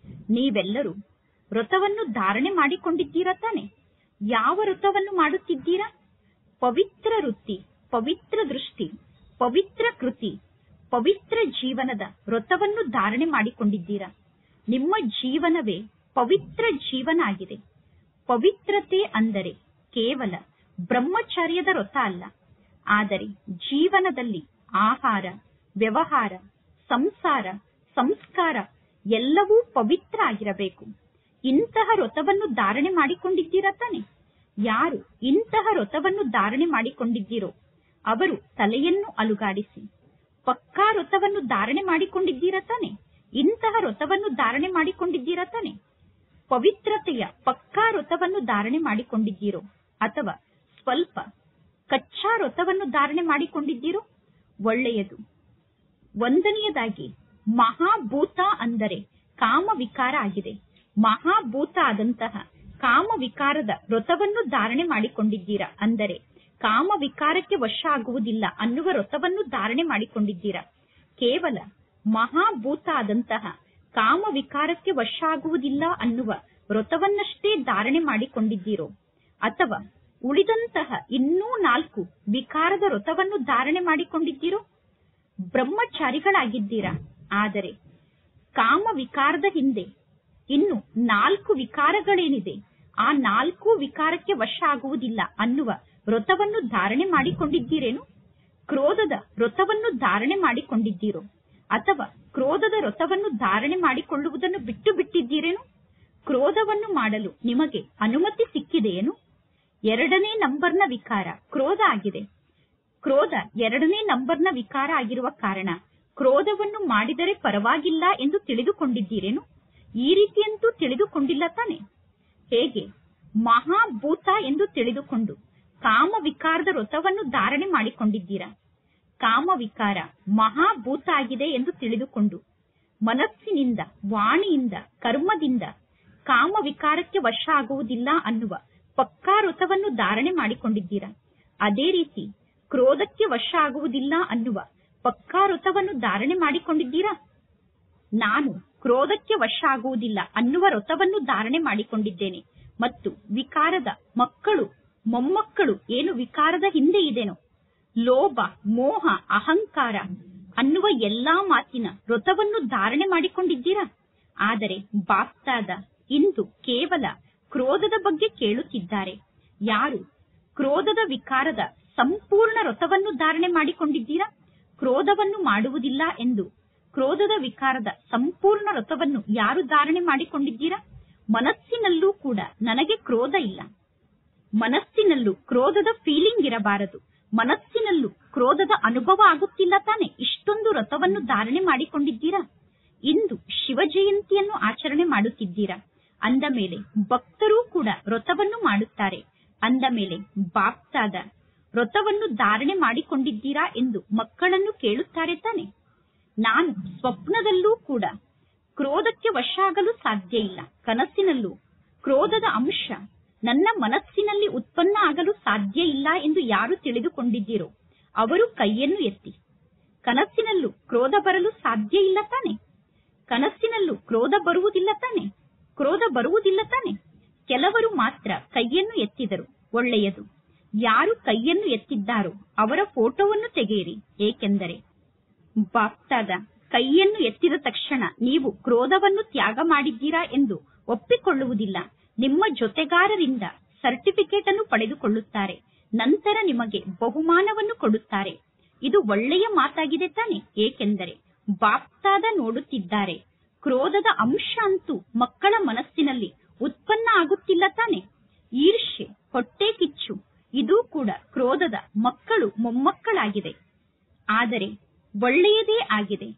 ನೀವೆಲ್ಲರೂ ವ್ರತವನ್ನು ಧಾರಣೆ ಮಾಡಿಕೊಂಡಿದ್ದೀರಾ ತಾನೆ. ಯಾವ ವ್ರತವನ್ನು ಮಾಡುತ್ತಿದ್ದೀರಾ? ಪವಿತ್ರ ವೃತ್ತಿ, ಪವಿತ್ರ ದೃಷ್ಟಿ, ಪವಿತ್ರ ಕೃತಿ, ಪವಿತ್ರ ಜೀವನದ ವ್ರತವನ್ನು ಧಾರಣೆ ಮಾಡಿಕೊಂಡಿದ್ದೀರಾ. ನಿಮ್ಮ ಜೀವನವೇ ಪವಿತ್ರ ಜೀವನ ಆಗಿದೆ. ಪವಿತ್ರತೆ ಅಂದರೆ ಕೇವಲ ಬ್ರಹ್ಮಚರ್ಯದ ವ್ರತ ಅಲ್ಲ. ಆದರೆ ಜೀವನದಲ್ಲಿ ಆಹಾರ, ವ್ಯವಹಾರ, ಸಂಸಾರ, ಸಂಸ್ಕಾರ ಎಲ್ಲವೂ ಪವಿತ್ರ ಆಗಿರಬೇಕು. ಇಂತಹ ವ್ರತವನ್ನು ಧಾರಣೆ ಮಾಡಿಕೊಂಡಿದ್ದೀರಾ ತಾನೆ? ಯಾರು ಇಂತಹ ವ್ರತವನ್ನು ಧಾರಣೆ ಮಾಡಿಕೊಂಡಿದ್ದೀರೋ ಅವರು ತಲೆಯನ್ನು ಅಲುಗಾಡಿಸಿ. ಪಕ್ಕಾ ವ್ರತವನ್ನು ಧಾರಣೆ ಮಾಡಿಕೊಂಡಿದ್ದೀರಾ ತಾನೆ? ಇಂತಹ ವ್ರತವನ್ನು ಧಾರಣೆ ಮಾಡಿಕೊಂಡಿದ್ದೀರಾ ತಾನೆ? ಪವಿತ್ರತೆಯ ಪಕ್ಕಾ ವ್ರತವನ್ನು ಧಾರಣೆ ಮಾಡಿಕೊಂಡಿದ್ದೀರೋ ಅಥವಾ ಸ್ವಲ್ಪ ಕಚ್ಚಾ ವ್ರತವನ್ನು ಧಾರಣೆ ಮಾಡಿಕೊಂಡಿದ್ದೀರೋ? ಒಳ್ಳೆಯದು. ಒಂದನೆಯದಾಗಿ ಮಹಾಭೂತ ಅಂದರೆ ಕಾಮ ವಿಕಾರ ಆಗಿದೆ. ಮಹಾಭೂತ ಆದಂತಹ ಕಾಮ ವಿಕಾರದ ವ್ರತವನ್ನು ಧಾರಣೆ ಮಾಡಿಕೊಂಡಿದ್ದೀರಾ. ಅಂದರೆ ಕಾಮ ವಿಕಾರಕ್ಕೆ ವಶ ಆಗುವುದಿಲ್ಲ ಅನ್ನುವ ವ್ರತವನ್ನು ಧಾರಣೆ ಮಾಡಿಕೊಂಡಿದ್ದೀರಾ. ಕೇವಲ ಮಹಾಭೂತ ಆದಂತಹ ಕಾಮ ವಿಕಾರಕ್ಕೆ ವಶ ಆಗುವುದಿಲ್ಲ ಅನ್ನುವ ವ್ರತವನ್ನಷ್ಟೇ ಧಾರಣೆ ಮಾಡಿಕೊಂಡಿದ್ದೀರೋ ಅಥವಾ ಉಳಿದಂತಹ ಇನ್ನೂ 4 ವಿಕಾರದ ವ್ರತವನ್ನು ಧಾರಣೆ ಮಾಡಿಕೊಂಡಿದ್ದೀರೋ? ಬ್ರಹ್ಮಚಾರಿಗಳಾಗಿದ್ದೀರಾ. ಆದರೆ ಕಾಮ ವಿಕಾರದ ಹಿಂದೆ ಇನ್ನು 4 ವಿಕಾರಗಳೇನಿದೆ ಆ 4 ವಿಕಾರಕ್ಕೆ ವಶ ಆಗುವುದಿಲ್ಲ ಅನ್ನುವ ವ್ರತವನ್ನು ಧಾರಣೆ ಮಾಡಿಕೊಂಡಿದ್ದೀರೇನು? ಕ್ರೋಧದ ವ್ರತವನ್ನು ಧಾರಣೆ ಮಾಡಿಕೊಂಡಿದ್ದೀರೋ ಅಥವಾ ಕ್ರೋಧದ ವ್ರತವನ್ನು ಧಾರಣೆ ಮಾಡಿಕೊಳ್ಳುವುದನ್ನು ಬಿಟ್ಟು ಬಿಟ್ಟಿದ್ದೀರೇನು? ಕ್ರೋಧವನ್ನು ಮಾಡಲು ನಿಮಗೆ ಅನುಮತಿ ಸಿಕ್ಕಿದೆಯೇನು? 2ನೇ ನಂಬರ್ನ ವಿಕಾರ ಕ್ರೋಧ ಆಗಿದೆ. ಕ್ರೋಧ 2ನೇ ನಂಬರ್ನ ವಿಕಾರ ಆಗಿರುವ ಕಾರಣ ಕ್ರೋಧವನ್ನು ಮಾಡಿದರೆ ಪರವಾಗಿಲ್ಲ ಎಂದು ತಿಳಿದುಕೊಂಡಿದ್ದೀರೇನು? ಈ ರೀತಿಯಂತೂ ತಿಳಿದುಕೊಂಡಿಲ್ಲ ತಾನೆ? ಹೇಗೆ ಮಹಾಭೂತ ಎಂದು ತಿಳಿದುಕೊಂಡು ಕಾಮ ವಿಕಾರದ ವ್ರತವನ್ನು ಧಾರಣೆ ಮಾಡಿಕೊಂಡಿದ್ದೀರಾ. ಕಾಮ ವಿಕಾರ ಮಹಾಭೂತ ಆಗಿದೆ ಎಂದು ತಿಳಿದುಕೊಂಡು ಮನಸ್ಸಿನಿಂದ, ವಾಣಿಯಿಂದ, ಕರ್ಮದಿಂದ ಕಾಮ ವಿಕಾರಕ್ಕೆ ವಶ ಆಗುವುದಿಲ್ಲ ಅನ್ನುವ ಪಕ್ಕಾ ವ್ರತವನ್ನು ಧಾರಣೆ ಮಾಡಿಕೊಂಡಿದ್ದೀರಾ. ಅದೇ ರೀತಿ ಕ್ರೋಧಕ್ಕೆ ವಶ ಆಗುವುದಿಲ್ಲ ಅನ್ನುವ ಪಕ್ಕಾ ವ್ರತವನ್ನು ಧಾರಣೆ ಮಾಡಿಕೊಂಡಿದ್ದೀರಾ. ನಾನು ಕ್ರೋಧಕ್ಕೆ ವಶ ಆಗುವುದಿಲ್ಲ ಅನ್ನುವ ವ್ರತವನ್ನು ಧಾರಣೆ ಮಾಡಿಕೊಂಡಿದ್ದೇನೆ ಮತ್ತು ವಿಕಾರದ ಮಕ್ಕಳು, ಮೊಮ್ಮಕ್ಕಳು ಏನು ವಿಕಾರದ ಹಿಂದೆ ಇದೆನೋ ಲೋಭ, ಮೋಹ, ಅಹಂಕಾರ ಅನ್ನುವ ಎಲ್ಲಾ ಮಾತಿನ ವ್ರತವನ್ನು ಧಾರಣೆ ಮಾಡಿಕೊಂಡಿದ್ದೀರಾ. ಆದರೆ ಬಾಪ್ತಾದ ಇಂದು ಕೇವಲ ಕ್ರೋಧದ ಬಗ್ಗೆ ಕೇಳುತ್ತಿದ್ದಾರೆ. ಯಾರು ಕ್ರೋಧದ ವಿಕಾರದ ಸಂಪೂರ್ಣ ವ್ರತವನ್ನು ಧಾರಣೆ ಮಾಡಿಕೊಂಡಿದ್ದೀರಾ, ಕ್ರೋಧವನ್ನು ಮಾಡುವುದಿಲ್ಲ ಎಂದು ಕ್ರೋಧದ ವಿಕಾರದ ಸಂಪೂರ್ಣ ವ್ರತವನ್ನು ಯಾರು ಧಾರಣೆ ಮಾಡಿಕೊಂಡಿದ್ದೀರಾ. ಮನಸ್ಸಿನಲ್ಲೂ ಕೂಡ ನನಗೆ ಕ್ರೋಧ ಇಲ್ಲ, ಮನಸ್ಸಿನಲ್ಲೂ ಕ್ರೋಧದ ಫೀಲಿಂಗ್ ಇರಬಾರದು, ಮನಸ್ಸಿನಲ್ಲೂ ಕ್ರೋಧದ ಅನುಭವ ಆಗುತ್ತಿಲ್ಲ ತಾನೆ. ಇಷ್ಟೊಂದು ವ್ರತವನ್ನು ಧಾರಣೆ ಮಾಡಿಕೊಂಡಿದ್ದೀರಾ. ಇಂದು ಶಿವ ಜಯಂತಿಯನ್ನು ಆಚರಣೆ ಮಾಡುತ್ತಿದ್ದೀರಾ. ಅಂದ ಮೇಲೆ ಭಕ್ತರೂ ಕೂಡ ವ್ರತವನ್ನು ಮಾಡುತ್ತಾರೆ. ಅಂದ ಮೇಲೆ ಬಾಪ್ತಾದ ವ್ರತವನ್ನು ಧಾರಣೆ ಮಾಡಿಕೊಂಡಿದ್ದೀರಾ ಎಂದು ಮಕ್ಕಳನ್ನು ಕೇಳುತ್ತಾರೆ ತಾನೆ. ನಾನು ಸ್ವಪ್ನದಲ್ಲೂ ಕೂಡ ಕ್ರೋಧಕ್ಕೆ ವಶ ಆಗಲು ಸಾಧ್ಯ ಇಲ್ಲ, ಕನಸಿನಲ್ಲೂ ಕ್ರೋಧದ ಅಂಶ ನನ್ನ ಮನಸ್ಸಿನಲ್ಲಿ ಉತ್ಪನ್ನ ಆಗಲು ಸಾಧ್ಯ ಇಲ್ಲ ಎಂದು ಯಾರು ತಿಳಿದುಕೊಂಡಿದ್ದೀರೋ ಅವರು ಕೈಯನ್ನು ಎತ್ತಿ. ಕನಸಿನಲ್ಲೂ ಕ್ರೋಧ ಬರಲು ಸಾಧ್ಯ ಇಲ್ಲ ತಾನೆ. ಕನಸಿನಲ್ಲೂ ಕ್ರೋಧ ಬರುವುದಿಲ್ಲ ತಾನೆ. ಕ್ರೋಧ ಬರುವುದಿಲ್ಲ ತಾನೆ. ಕೆಲವರು ಮಾತ್ರ ಕೈಯನ್ನು ಎತ್ತಿದರು. ಒಳ್ಳೆಯದು. ಯಾರು ಕೈಯನ್ನು ಎತ್ತಿದ್ದಾರೋ ಅವರ ಫೋಟೋವನ್ನು ತೆಗೆಯಿರಿ. ಏಕೆಂದರೆ ಬಾಪ್ತಾದ ಕೈಯನ್ನು ಎತ್ತಿದ ತಕ್ಷಣ ನೀವು ಕ್ರೋಧವನ್ನು ತ್ಯಾಗ ಮಾಡಿದ್ದೀರಾ ಎಂದು ಒಪ್ಪಿಕೊಳ್ಳುವುದಿಲ್ಲ. ನಿಮ್ಮ ಜೊತೆಗಾರರಿಂದ ಸರ್ಟಿಫಿಕೇಟ್ ಅನ್ನು ಪಡೆದುಕೊಳ್ಳುತ್ತಾರೆ. ನಂತರ ನಿಮಗೆ ಬಹುಮಾನವನ್ನು ಕೊಡುತ್ತಾರೆ. ಇದು ಒಳ್ಳೆಯ ಮಾತಾಗಿದೆ ತಾನೆ. ಏಕೆಂದರೆ ಬಾಪ್ತಾದ ನೋಡುತ್ತಿದ್ದಾರೆ. ಕ್ರೋಧದ ಅಂಶ ಅಂತೂ ಮಕ್ಕಳ ಮನಸ್ಸಿನಲ್ಲಿ ಉತ್ಪನ್ನ ಆಗುತ್ತಿಲ್ಲ ತಾನೆ. ಈರ್ಷೆ, ಹೊಟ್ಟೆ ಕಿಚ್ಚು ಇದು ಕೂಡ ಕ್ರೋಧದ ಮಕ್ಕಳು, ಮೊಮ್ಮಕ್ಕಳಾಗಿದೆ. ಆದರೆ ಒಳ್ಳೆಯದೇ ಆಗಿದೆ.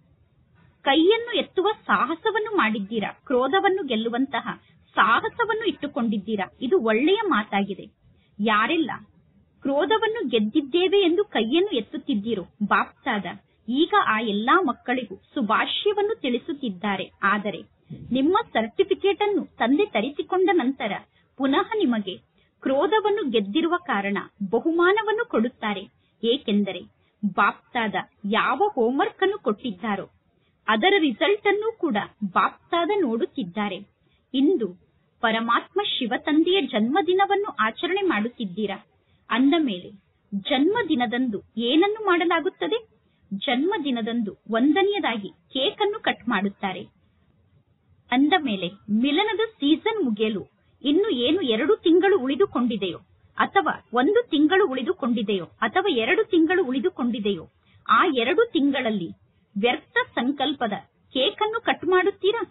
ಕೈಯನ್ನು ಎತ್ತುವ ಸಾಹಸವನ್ನು ಮಾಡಿದ್ದೀರಾ. ಕ್ರೋಧವನ್ನು ಗೆಲ್ಲುವಂತಹ ಸಾಹಸವನ್ನು ಇಟ್ಟುಕೊಂಡಿದ್ದೀರಾ. ಇದು ಒಳ್ಳೆಯ ಮಾತಾಗಿದೆ. ಯಾರೆಲ್ಲ ಕ್ರೋಧವನ್ನು ಗೆದ್ದಿದ್ದೇವೆ ಎಂದು ಕೈಯನ್ನು ಎತ್ತುತ್ತಿದ್ದೀರೋ ಬಾಪ್ತಾದ ಈಗ ಆ ಎಲ್ಲಾ ಮಕ್ಕಳಿಗೂ ಶುಭಾಶಯವನ್ನು ತಿಳಿಸುತ್ತಿದ್ದಾರೆ. ಆದರೆ ನಿಮ್ಮ ಸರ್ಟಿಫಿಕೇಟ್ ಅನ್ನು ತಂದೆ ತರಿಸಿಕೊಂಡ ನಂತರ ಪುನಃ ನಿಮಗೆ ಕ್ರೋಧವನ್ನು ಗೆದ್ದಿರುವ ಕಾರಣ ಬಹುಮಾನವನ್ನು ಕೊಡುತ್ತಾರೆ. ಏಕೆಂದರೆ ಬಾಪ್ತಾದ ಯಾವ ಹೋಂವರ್ಕ್ ಅನ್ನು ಕೊಟ್ಟಿದ್ದಾರೋ ಅದರ ರಿಸಲ್ಟ್ ಅನ್ನು ಕೂಡ ಬಾಪ್ತಾದ ನೋಡುತ್ತಿದ್ದಾರೆ. ಇಂದು ಪರಮಾತ್ಮ ಶಿವ ತಂದೆಯ ಜನ್ಮದಿನವನ್ನು ಆಚರಣೆ ಮಾಡುತ್ತಿದ್ದೀರಾ. ಅಂದ ಮೇಲೆ ಜನ್ಮದಿನದಂದು ಏನನ್ನು ಮಾಡಲಾಗುತ್ತದೆ? ಜನ್ಮದಿನದಂದು ಒಂದನೆಯದಾಗಿ ಕೇಕ್ ಅನ್ನು ಕಟ್ ಮಾಡುತ್ತಾರೆ. ಅಂದ ಮೇಲೆ ಮಿಲನದ ಸೀಸನ್ ಮುಗಿಯಲು ಇನ್ನು ಏನು 2 ತಿಂಗಳು ಉಳಿದುಕೊಂಡಿದೆಯೋ ಅಥವಾ 1 ತಿಂಗಳು ಉಳಿದುಕೊಂಡಿದೆಯೋ ಅಥವಾ 2 ತಿಂಗಳು ಉಳಿದುಕೊಂಡಿದೆಯೋ ಆ 2 ತಿಂಗಳಲ್ಲಿ ವ್ಯರ್ಥ ಸಂಕಲ್ಪದ ಕೇಕ್ ಅನ್ನು ಕಟ್ ಮಾಡುತ್ತೀರಾ?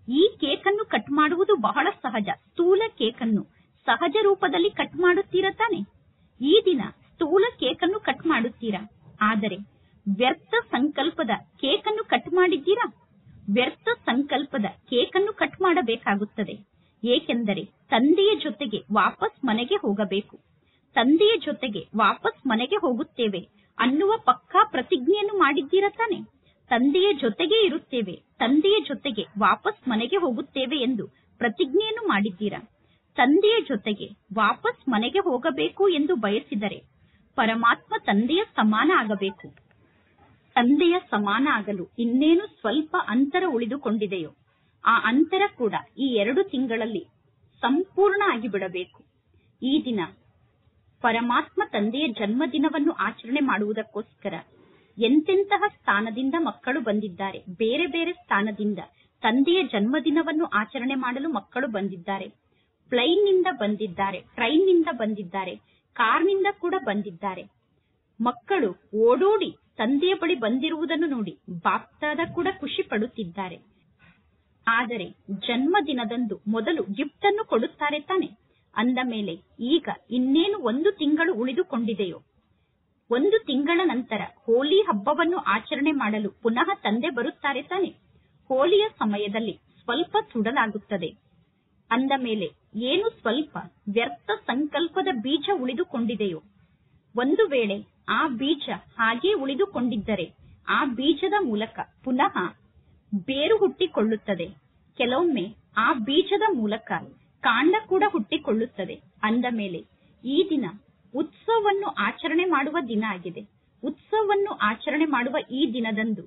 ಈ ಕೇಕನ್ನು ಕಟ್ ಮಾಡುವುದು ಬಹಳ ಸಹಜ. ಸ್ಥೂಲ ಕೇಕನ್ನು ಸಹಜ ರೂಪದಲ್ಲಿ ಕಟ್ ಮಾಡುತ್ತೀರಾ ತಾನೆ? ಈ ದಿನ ಸ್ಥೂಲ ಕೇಕನ್ನು ಕಟ್ ಮಾಡುತ್ತೀರಾ. ಆದರೆ ವ್ಯರ್ಥ ಸಂಕಲ್ಪದ ಕೇಕನ್ನು ಕಟ್ ಮಾಡಿದ್ದೀರಾ? ವ್ಯರ್ಥ ಸಂಕಲ್ಪದ ಕೇಕನ್ನು ಕಟ್ ಮಾಡಬೇಕಾಗುತ್ತದೆ. ಏಕೆಂದರೆ ತಂದೆಯ ಜೊತೆಗೆ ವಾಪಸ್ ಮನೆಗೆ ಹೋಗಬೇಕು. ತಂದೆಯ ಜೊತೆಗೆ ವಾಪಸ್ ಮನೆಗೆ ಹೋಗುತ್ತೇವೆ ಅನ್ನುವ ಪಕ್ಕಾ ಪ್ರತಿಜ್ಞೆಯನ್ನು ಮಾಡಿದ್ದೀರಾ ತಾನೆ? ತಂದೆಯ ಜೊತೆಗೆ ಇರುತ್ತೇವೆ, ತಂದೆಯ ಜೊತೆಗೆ ವಾಪಸ್ ಮನೆಗೆ ಹೋಗುತ್ತೇವೆ ಎಂದು ಪ್ರತಿಜ್ಞೆಯನ್ನು ಮಾಡಿದ್ದೀರಾ. ತಂದೆಯ ಜೊತೆಗೆ ವಾಪಸ್ ಮನೆಗೆ ಹೋಗಬೇಕು ಎಂದು ಬಯಸಿದರೆ ಪರಮಾತ್ಮ ತಂದೆಯ ಸಮಾನ ಆಗಬೇಕು. ತಂದೆಯ ಸಮಾನ ಆಗಲು ಇನ್ನೇನು ಸ್ವಲ್ಪ ಅಂತರ ಉಳಿದುಕೊಂಡಿದೆಯೋ ಆ ಅಂತರ ಕೂಡ ಈ 2 ತಿಂಗಳಲ್ಲಿ ಸಂಪೂರ್ಣ ಆಗಿಬಿಡಬೇಕು. ಈ ದಿನ ಪರಮಾತ್ಮ ತಂದೆಯ ಜನ್ಮದಿನವನ್ನು ಆಚರಣೆ ಮಾಡುವುದಕ್ಕೋಸ್ಕರ ಎಂತೆಂತಹ ಸ್ಥಾನದಿಂದ ಮಕ್ಕಳು ಬಂದಿದ್ದಾರೆ. ಬೇರೆ ಬೇರೆ ಸ್ಥಾನದಿಂದ ತಂದೆಯ ಜನ್ಮದಿನವನ್ನು ಆಚರಣೆ ಮಾಡಲು ಮಕ್ಕಳು ಬಂದಿದ್ದಾರೆ. ಪ್ಲೈನ್ ನಿಂದ ಬಂದಿದ್ದಾರೆ, ಟ್ರೈನ್ ನಿಂದ ಬಂದಿದ್ದಾರೆ, ಕಾರ್ನಿಂದ ಕೂಡ ಬಂದಿದ್ದಾರೆ. ಮಕ್ಕಳು ಓಡೋಡಿ ತಂದೆಯ ಬಳಿ ಬಂದಿರುವುದನ್ನು ನೋಡಿ ಬಾಪ್ದಾದ ಕೂಡ ಖುಷಿ ಪಡುತ್ತಿದ್ದಾರೆ. ಆದರೆ ಜನ್ಮದಿನದಂದು ಮೊದಲು ಗಿಫ್ಟ್ ಅನ್ನು ಕೊಡುತ್ತಾರೆ ತಾನೆ? ಅಂದ ಮೇಲೆ ಈಗ ಇನ್ನೇನು 1 ತಿಂಗಳು ಉಳಿದುಕೊಂಡಿದೆಯೋ, 1 ತಿಂಗಳ ನಂತರ ಹೋಲಿ ಹಬ್ಬವನ್ನು ಆಚರಣೆ ಮಾಡಲು ಪುನಃ ತಂದೆ ಬರುತ್ತಾರೆ ತಾನೆ? ಹೋಲಿಯ ಸಮಯದಲ್ಲಿ ಸ್ವಲ್ಪ ಸುಡಲಾಗುತ್ತದೆ. ಅಂದ ಮೇಲೆ ಏನು ಸ್ವಲ್ಪ ವ್ಯರ್ಥ ಸಂಕಲ್ಪದ ಬೀಜ ಉಳಿದುಕೊಂಡಿದೆಯೋ, ಒಂದು ವೇಳೆ ಆ ಬೀಜ ಹಾಗೇ ಉಳಿದುಕೊಂಡಿದ್ದರೆ ಆ ಬೀಜದ ಮೂಲಕ ಪುನಃ ಬೇರು ಹುಟ್ಟಿಕೊಳ್ಳುತ್ತದೆ. ಕೆಲವೊಮ್ಮೆ ಆ ಬೀಜದ ಮೂಲಕ ಕಾಂಡ ಕೂಡ ಹುಟ್ಟಿಕೊಳ್ಳುತ್ತದೆ. ಅಂದ ಮೇಲೆ ಈ ದಿನ ಉತ್ಸವವನ್ನು ಆಚರಣೆ ಮಾಡುವ ದಿನ ಆಗಿದೆ. ಉತ್ಸವವನ್ನು ಆಚರಣೆ ಮಾಡುವ ಈ ದಿನದಂದು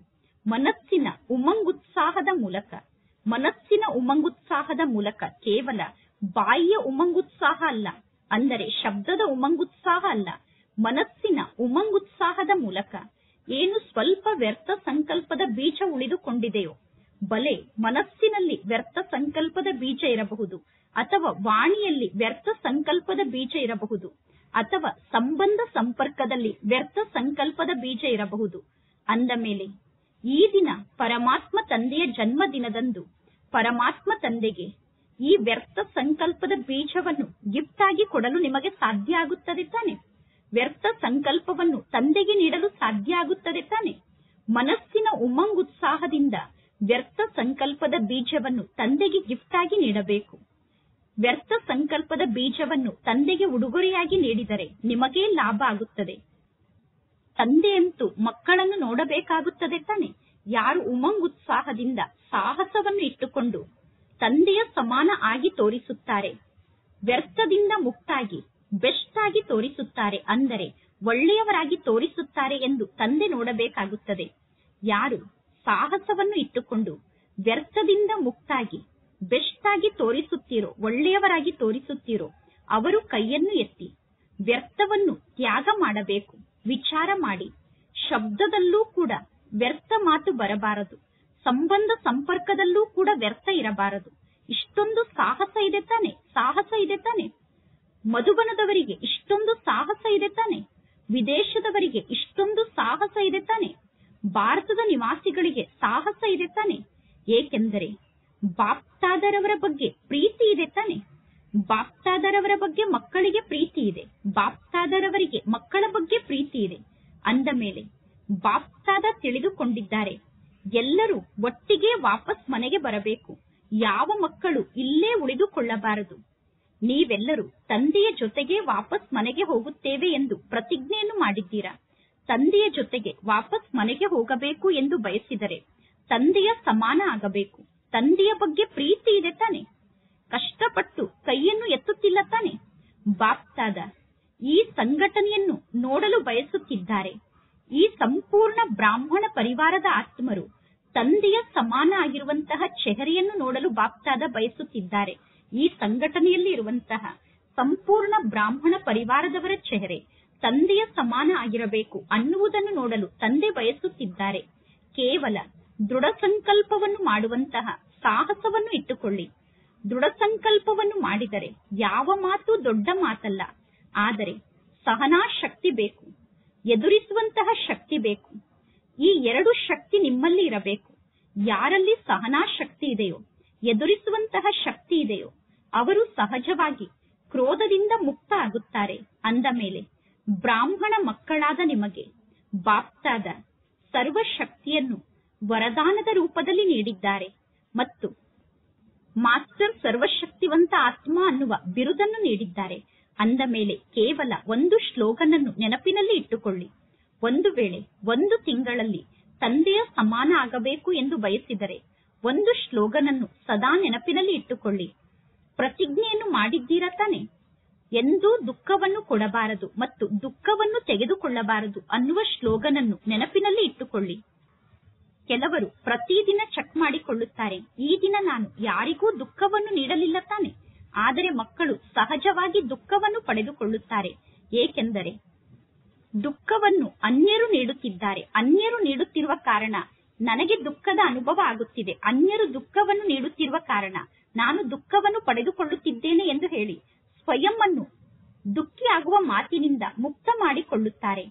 ಮನಸ್ಸಿನ ಉಮಂಗುತ್ಸಾಹದ ಮೂಲಕ ಕೇವಲ ಬಾಯಿಯ ಉಮಂಗುತ್ಸಾಹ ಅಲ್ಲ, ಅಂದರೆ ಶಬ್ದದ ಉಮಂಗುತ್ಸಾಹ ಅಲ್ಲ, ಮನಸ್ಸಿನ ಉಮಂಗುತ್ಸಾಹದ ಮೂಲಕ ಏನು ಸ್ವಲ್ಪ ವ್ಯರ್ಥ ಸಂಕಲ್ಪದ ಬೀಜ ಉಳಿದುಕೊಂಡಿದೆಯೋ, ಬಲೆ ಮನಸ್ಸಿನಲ್ಲಿ ವ್ಯರ್ಥ ಸಂಕಲ್ಪದ ಬೀಜ ಇರಬಹುದು, ಅಥವಾ ವಾಣಿಯಲ್ಲಿ ವ್ಯರ್ಥ ಸಂಕಲ್ಪದ ಬೀಜ ಇರಬಹುದು, ಅಥವಾ ಸಂಬಂಧ ಸಂಪರ್ಕದಲ್ಲಿ ವ್ಯರ್ಥ ಸಂಕಲ್ಪದ ಬೀಜ ಇರಬಹುದು. ಅಂದ ಮೇಲೆ ಈ ದಿನ ಪರಮಾತ್ಮ ತಂದೆಯ ಜನ್ಮದಿನದಂದು ಪರಮಾತ್ಮ ತಂದೆಗೆ ಈ ವ್ಯರ್ಥ ಸಂಕಲ್ಪದ ಬೀಜವನ್ನು ಗಿಫ್ಟ್ ಆಗಿ ಕೊಡಲು ನಿಮಗೆ ಸಾಧ್ಯ ಆಗುತ್ತದೆ ತಾನೆ? ವ್ಯರ್ಥ ಸಂಕಲ್ಪವನ್ನು ತಂದೆಗೆ ನೀಡಲು ಸಾಧ್ಯ ಆಗುತ್ತದೆ ತಾನೆ? ಮನಸ್ಸಿನ ಉಮಂಗುತ್ಸಾಹದಿಂದ ವ್ಯರ್ಥ ಸಂಕಲ್ಪದ ಬೀಜವನ್ನು ತಂದೆಗೆ ಗಿಫ್ಟ್ ಆಗಿ ನೀಡಬೇಕು. ವ್ಯರ್ಥ ಸಂಕಲ್ಪದ ಬೀಜವನ್ನು ತಂದೆಗೆ ಉಡುಗೊರೆಯಾಗಿ ನೀಡಿದರೆ ನಿಮಗೇ ಲಾಭ ಆಗುತ್ತದೆ. ತಂದೆಯಂತೂ ಮಕ್ಕಳನ್ನು ನೋಡಬೇಕಾಗುತ್ತದೆ ತಾನೆ? ಯಾರು ಉಮಂಗುತ್ಸಾಹದಿಂದ ಸಾಹಸವನ್ನು ಇಟ್ಟುಕೊಂಡು ತಂದೆಯ ಸಮಾನ ಆಗಿ ತೋರಿಸುತ್ತಾರೆ, ವ್ಯರ್ಥದಿಂದ ಮುಕ್ತಾಗಿ ಬೆಸ್ಟ್ ಆಗಿ ತೋರಿಸುತ್ತಾರೆ, ಅಂದರೆ ಒಳ್ಳೆಯವರಾಗಿ ತೋರಿಸುತ್ತಾರೆ ಎಂದು ತಂದೆ ನೋಡಬೇಕಾಗುತ್ತದೆ. ಯಾರು ಸಾಹಸವನ್ನು ಇಟ್ಟುಕೊಂಡು ವ್ಯರ್ಥದಿಂದ ಮುಕ್ತಾಗಿ ಬೆಸ್ಟ್ ಆಗಿ ತೋರಿಸುತ್ತೀರೋ, ಒಳ್ಳೆಯವರಾಗಿ ತೋರಿಸುತ್ತೀರೋ, ಅವರು ಕೈಯನ್ನು ಎತ್ತಿ ವ್ಯರ್ಥವನ್ನು ತ್ಯಾಗ ಮಾಡಬೇಕು. ವಿಚಾರ ಮಾಡಿ, ಶಬ್ದದಲ್ಲೂ ಕೂಡ ವ್ಯರ್ಥ ಮಾತು ಬರಬಾರದು, ಸಂಬಂಧ ಸಂಪರ್ಕದಲ್ಲೂ ಕೂಡ ವ್ಯರ್ಥ ಇರಬಾರದು. ಇಷ್ಟೊಂದು ಸಾಹಸ ಇದೆ ತಾನೆ? ಸಾಹಸ ಇದೆ ತಾನೆ? ಮಧುಬನದವರಿಗೆ ಇಷ್ಟೊಂದು ಸಾಹಸ ಇದೆ ತಾನೆ? ವಿದೇಶದವರಿಗೆ ಇಷ್ಟೊಂದು ಸಾಹಸ ಇದೆ ತಾನೆ? ಭಾರತದ ನಿವಾಸಿಗಳಿಗೆ ಸಾಹಸ ಇದೆ ತಾನೆ? ಏಕೆಂದರೆ ಬಾಪ್ತಾದರವರ ಬಗ್ಗೆ ಪ್ರೀತಿ ಇದೆ ತಾನೆ? ಬಾಪ್ತಾದರವರ ಬಗ್ಗೆ ಮಕ್ಕಳಿಗೆ ಪ್ರೀತಿ ಇದೆ, ಬಾಪ್ತಾದರವರಿಗೆ ಮಕ್ಕಳ ಬಗ್ಗೆ ಪ್ರೀತಿ ಇದೆ. ಅಂದ ಮೇಲೆ ಬಾಪ್ತಾದ ತಿಳಿದುಕೊಂಡಿದ್ದಾರೆ, ಎಲ್ಲರೂ ಒಟ್ಟಿಗೆ ವಾಪಸ್ ಮನೆಗೆ ಬರಬೇಕು, ಯಾವ ಮಕ್ಕಳು ಇಲ್ಲೇ ಉಳಿದುಕೊಳ್ಳಬಾರದು. ನೀವೆಲ್ಲರೂ ತಂದೆಯ ಜೊತೆಗೆ ವಾಪಸ್ ಮನೆಗೆ ಹೋಗುತ್ತೇವೆ ಎಂದು ಪ್ರತಿಜ್ಞೆಯನ್ನು ಮಾಡಿದ್ದೀರಾ. ತಂದೆಯ ಜೊತೆಗೆ ವಾಪಸ್ ಮನೆಗೆ ಹೋಗಬೇಕು ಎಂದು ಬಯಸಿದರೆ ತಂದೆಯ ಸಮಾನ ಆಗಬೇಕು. ತಂದೆಯ ಬಗ್ಗೆ ಪ್ರೀತಿ ಇದೆ ತಾನೆ? ಕಷ್ಟಪಟ್ಟು ಕೈಯನ್ನು ಎತ್ತುತ್ತಿಲ್ಲ ತಾನೆ? ಬಾಪ್ತಾದ ಈ ಸಂಘಟನೆಯನ್ನು ನೋಡಲು ಬಯಸುತ್ತಿದ್ದಾರೆ. ಈ ಸಂಪೂರ್ಣ ಬ್ರಾಹ್ಮಣ ಪರಿವಾರದ ಆತ್ಮರು ತಂದೆಯ ಸಮಾನ ಆಗಿರುವಂತಹ ಚೆಹರೆಯನ್ನು ನೋಡಲು ಬಾಪ್ತಾದ ಬಯಸುತ್ತಿದ್ದಾರೆ. ಈ ಸಂಘಟನೆಯಲ್ಲಿ ಇರುವಂತಹ ಸಂಪೂರ್ಣ ಬ್ರಾಹ್ಮಣ ಪರಿವಾರದವರ ಚೆಹರೆ ತಂದೆಯ ಸಮಾನ ಆಗಿರಬೇಕು ಅನ್ನುವುದನ್ನು ನೋಡಲು ತಂದೆ ಬಯಸುತ್ತಿದ್ದಾರೆ. ಕೇವಲ ದೃಢ ಸಂಕಲ್ಪವನ್ನು ಮಾಡುವಂತಹ ಸಾಹಸವನ್ನು ಇಟ್ಟುಕೊಳ್ಳಿ. ದೃಢ ಸಂಕಲ್ಪವನ್ನು ಮಾಡಿದರೆ ಯಾವ ಮಾತು ದೊಡ್ಡ ಮಾತಲ್ಲ, ಆದರೆ ಸಹನಾ ಶಕ್ತಿ ಬೇಕು, ಎದುರಿಸುವಂತಹ ಶಕ್ತಿ ಬೇಕು. ಈ 2 ಶಕ್ತಿ ನಿಮ್ಮಲ್ಲಿ ಇರಬೇಕು. ಯಾರಲ್ಲಿ ಸಹನಾ ಶಕ್ತಿ ಇದೆಯೋ, ಎದುರಿಸುವಂತಹ ಶಕ್ತಿ ಇದೆಯೋ ಅವರು ಸಹಜವಾಗಿ ಕ್ರೋಧದಿಂದ ಮುಕ್ತ ಆಗುತ್ತಾರೆ. ಅಂದ ಮೇಲೆ ಬ್ರಾಹ್ಮಣ ಮಕ್ಕಳಾದ ನಿಮಗೆ ಬಾಪ್ತಾದ ಸರ್ವಶಕ್ತಿಯನ್ನು ವರದಾನದ ರೂಪದಲ್ಲಿ ನೀಡಿದ್ದಾರೆ ಮತ್ತು ಮಾಸ್ಟರ್ ಸರ್ವಶಕ್ತಿವಂತ ಆತ್ಮ ಅನ್ನುವ ಬಿರುದನ್ನು ನೀಡಿದ್ದಾರೆ. ಅಂದ ಮೇಲೆ ಕೇವಲ ಒಂದು ಶ್ಲೋಗನ್ ಅನ್ನು ನೆನಪಿನಲ್ಲಿ ಇಟ್ಟುಕೊಳ್ಳಿ. ಒಂದು ವೇಳೆ 1 ತಿಂಗಳಲ್ಲಿ ತಂದೆಯ ಸಮಾನ ಆಗಬೇಕು ಎಂದು ಬಯಸಿದರೆ ಒಂದು ಶ್ಲೋಗನ್ ಅನ್ನು ಸದಾ ನೆನಪಿನಲ್ಲಿ ಇಟ್ಟುಕೊಳ್ಳಿ. ಪ್ರತಿಜ್ಞೆಯನ್ನು ಮಾಡಿದ್ದೀರಾ ತಾನೆ? ಎಂದೂ ದುಃಖವನ್ನು ಕೊಡಬಾರದು ಮತ್ತು ದುಃಖವನ್ನು ತೆಗೆದುಕೊಳ್ಳಬಾರದು ಅನ್ನುವ ಶ್ಲೋಗನ್ ಅನ್ನು ನೆನಪಿನಲ್ಲಿ ಇಟ್ಟುಕೊಳ್ಳಿ. ಕೆಲವರು ಪ್ರತಿದಿನ ಚೆಕ್ ಮಾಡಿಕೊಳ್ಳುತ್ತಾರೆ, ಈ ದಿನ ನಾನು ಯಾರಿಗೂ ದುಃಖವನ್ನು ನೀಡಲಿಲ್ಲ ತಾನೆ? ಆದರೆ ಮಕ್ಕಳು ಸಹಜವಾಗಿ ದುಃಖವನ್ನು ಪಡೆದುಕೊಳ್ಳುತ್ತಾರೆ. ಏಕೆಂದರೆ ದುಃಖವನ್ನು ಅನ್ಯರು ನೀಡುತ್ತಿದ್ದಾರೆ. ಅನ್ಯರು ನೀಡುತ್ತಿರುವ ಕಾರಣ ನನಗೆ ದುಃಖದ ಅನುಭವ ಆಗುತ್ತಿದೆ. ಅನ್ಯರು ದುಃಖವನ್ನು ನೀಡುತ್ತಿರುವ ಕಾರಣ ನಾನು ದುಃಖವನ್ನು ಪಡೆದುಕೊಳ್ಳುತ್ತಿದ್ದೇನೆ ಎಂದು ಹೇಳಿ ಸ್ವಯಂ ಅನ್ನು ದುಃಖಿಯಾಗುವ ಮಾತಿನಿಂದ ಮುಕ್ತ ಮಾಡಿಕೊಳ್ಳುತ್ತಾರೆ.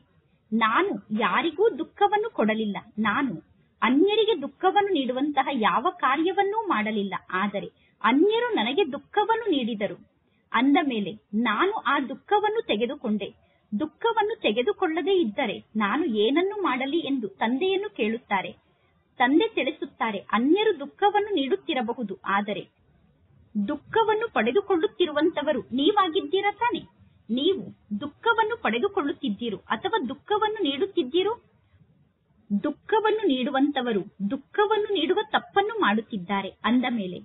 ನಾನು ಯಾರಿಗೂ ದುಃಖವನ್ನು ಕೊಡಲಿಲ್ಲ, ನಾನು ಅನ್ಯರಿಗೆ ದುಃಖವನ್ನು ನೀಡುವಂತಹ ಯಾವ ಕಾರ್ಯವನ್ನೂ ಮಾಡಲಿಲ್ಲ. ಆದರೆ ಅನ್ಯರು ನನಗೆ ದುಃಖವನ್ನು ನೀಡಿದರು. ಅಂದ ಮೇಲೆ ನಾನು ಆ ದುಃಖವನ್ನು ತೆಗೆದುಕೊಂಡೆ. ದುಃಖವನ್ನು ತೆಗೆದುಕೊಳ್ಳದೇ ಇದ್ದರೆ ನಾನು ಏನನ್ನು ಮಾಡಲಿ ಎಂದು ತಂದೆಯನ್ನು ಕೇಳುತ್ತಾರೆ. ತಂದೆ ತಿಳಿಸುತ್ತಾರೆ, ಅನ್ಯರು ದುಃಖವನ್ನು ನೀಡುತ್ತಿರಬಹುದು, ಆದರೆ ದುಃಖವನ್ನು ಪಡೆದುಕೊಳ್ಳುತ್ತಿರುವಂತವರು ನೀವಾಗಿದ್ದೀರಾ ತಾನೆ? ನೀವು ದುಃಖವನ್ನು ಪಡೆದುಕೊಳ್ಳುತ್ತಿದ್ದೀರೋ ಅಥವಾ ದುಃಖವನ್ನು ನೀಡುತ್ತಿದ್ದೀರೋ? ದುಃಖವನ್ನು ನೀಡುವಂತವರು ದುಃಖವನ್ನು ನೀಡುವ ತಪ್ಪನ್ನು ಮಾಡುತ್ತಿದ್ದಾರೆ. ಅಂದ ಮೇಲೆ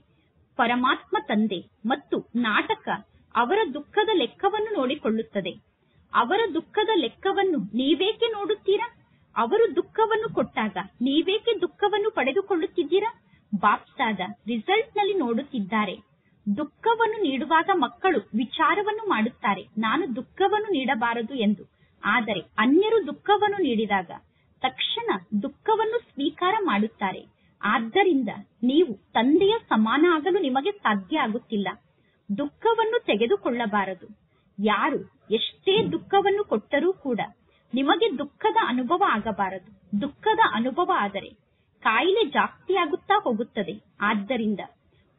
ಪರಮಾತ್ಮ ತಂದೆ ಮತ್ತು ನಾಟಕ ಅವರ ದುಃಖದ ಲೆಕ್ಕವನ್ನು ನೋಡಿಕೊಳ್ಳುತ್ತದೆ. ಅವರ ದುಃಖದ ಲೆಕ್ಕವನ್ನು ನೀವೇಕೆ ನೋಡುತ್ತೀರಾ? ಅವರು ದುಃಖವನ್ನು ಕೊಟ್ಟಾಗ ನೀವೇಕೆ ದುಃಖವನ್ನು ಪಡೆದುಕೊಳ್ಳುತ್ತಿದ್ದೀರಾ? ಬಾಪ್ತಾದ ರಿಸಲ್ಟ್ ನಲ್ಲಿ ನೋಡುತ್ತಿದ್ದಾರೆ. ದುಃಖವನ್ನು ನೀಡುವಾಗ ಮಕ್ಕಳು ವಿಚಾರವನ್ನು ಮಾಡುತ್ತಾರೆ, ನಾನು ದುಃಖವನ್ನು ನೀಡಬಾರದು ಎಂದು. ಆದರೆ ಅನ್ಯರು ದುಃಖವನ್ನು ನೀಡಿದಾಗ ತಕ್ಷಣ ದುಃಖವನ್ನು ಸ್ವೀಕಾರ ಮಾಡುತ್ತಾರೆ. ಆದ್ದರಿಂದ ನೀವು ತಂದೆಯ ಸಮಾನ ಆಗಲು ನಿಮಗೆ ಸಾಧ್ಯ ಆಗುತ್ತಿಲ್ಲ. ದುಃಖವನ್ನು ತೆಗೆದುಕೊಳ್ಳಬಾರದು. ಯಾರು ಎಷ್ಟೇ ದುಃಖವನ್ನು ಕೊಟ್ಟರೂ ಕೂಡ ನಿಮಗೆ ದುಃಖದ ಅನುಭವ ಆಗಬಾರದು. ದುಃಖದ ಅನುಭವ ಆದರೆ ಕಾಯಿಲೆ ಜಾಸ್ತಿ ಆಗುತ್ತಾ ಹೋಗುತ್ತದೆ. ಆದ್ದರಿಂದ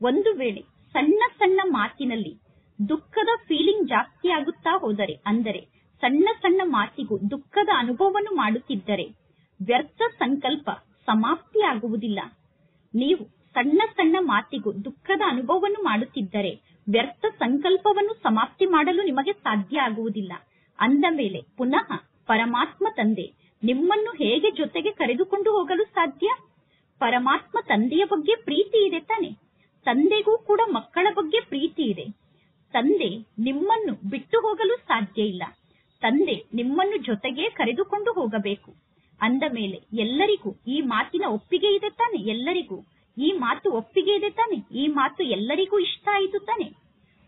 ಒಂದು ವೇಳೆ ಸಣ್ಣ ಸಣ್ಣ ಮಾತಿನಲ್ಲಿ ದುಃಖದ ಫೀಲಿಂಗ್ ಜಾಸ್ತಿ ಆಗುತ್ತಾ ಹೋದರೆ, ಅಂದರೆ ಸಣ್ಣ ಸಣ್ಣ ಮಾತಿಗೂ ದುಃಖದ ಅನುಭವವನ್ನು ಮಾಡುತ್ತಿದ್ದರೆ ವ್ಯರ್ಥ ಸಂಕಲ್ಪ ಸಮಾಪ್ತಿಯಾಗುವುದಿಲ್ಲ. ನೀವು ಸಣ್ಣ ಸಣ್ಣ ಮಾತಿಗೂ ದುಃಖದ ಅನುಭವವನ್ನು ಮಾಡುತ್ತಿದ್ದರೆ ವ್ಯರ್ಥ ಸಂಕಲ್ಪವನ್ನು ಸಮಾಪ್ತಿ ಮಾಡಲು ನಿಮಗೆ ಸಾಧ್ಯ ಆಗುವುದಿಲ್ಲ. ಅಂದ ಮೇಲೆ ಪುನಃ ಪರಮಾತ್ಮ ತಂದೆ ನಿಮ್ಮನ್ನು ಹೇಗೆ ಜೊತೆಗೆ ಕರೆದುಕೊಂಡು ಹೋಗಲು ಸಾಧ್ಯ? ಪರಮಾತ್ಮ ತಂದೆಯ ಬಗ್ಗೆ ಪ್ರೀತಿ ಇದೆ ತಾನೆ? ತಂದೆಗೂ ಕೂಡ ಮಕ್ಕಳ ಬಗ್ಗೆ ಪ್ರೀತಿ ಇದೆ. ತಂದೆ ನಿಮ್ಮನ್ನು ಬಿಟ್ಟು ಹೋಗಲು ಸಾಧ್ಯ ಇಲ್ಲ. ತಂದೆ ನಿಮ್ಮನ್ನು ಜೊತೆಗೆ ಕರೆದುಕೊಂಡು ಹೋಗಬೇಕು. ಅಂದ ಮೇಲೆ ಎಲ್ಲರಿಗೂ ಈ ಮಾತಿನ ಒಪ್ಪಿಗೆ ಇದೆ ತಾನೆ? ಎಲ್ಲರಿಗೂ ಈ ಮಾತು ಒಪ್ಪಿಗೆ ಇದೆ ತಾನೆ? ಈ ಮಾತು ಎಲ್ಲರಿಗೂ ಇಷ್ಟ ಆಯಿತು ತಾನೆ?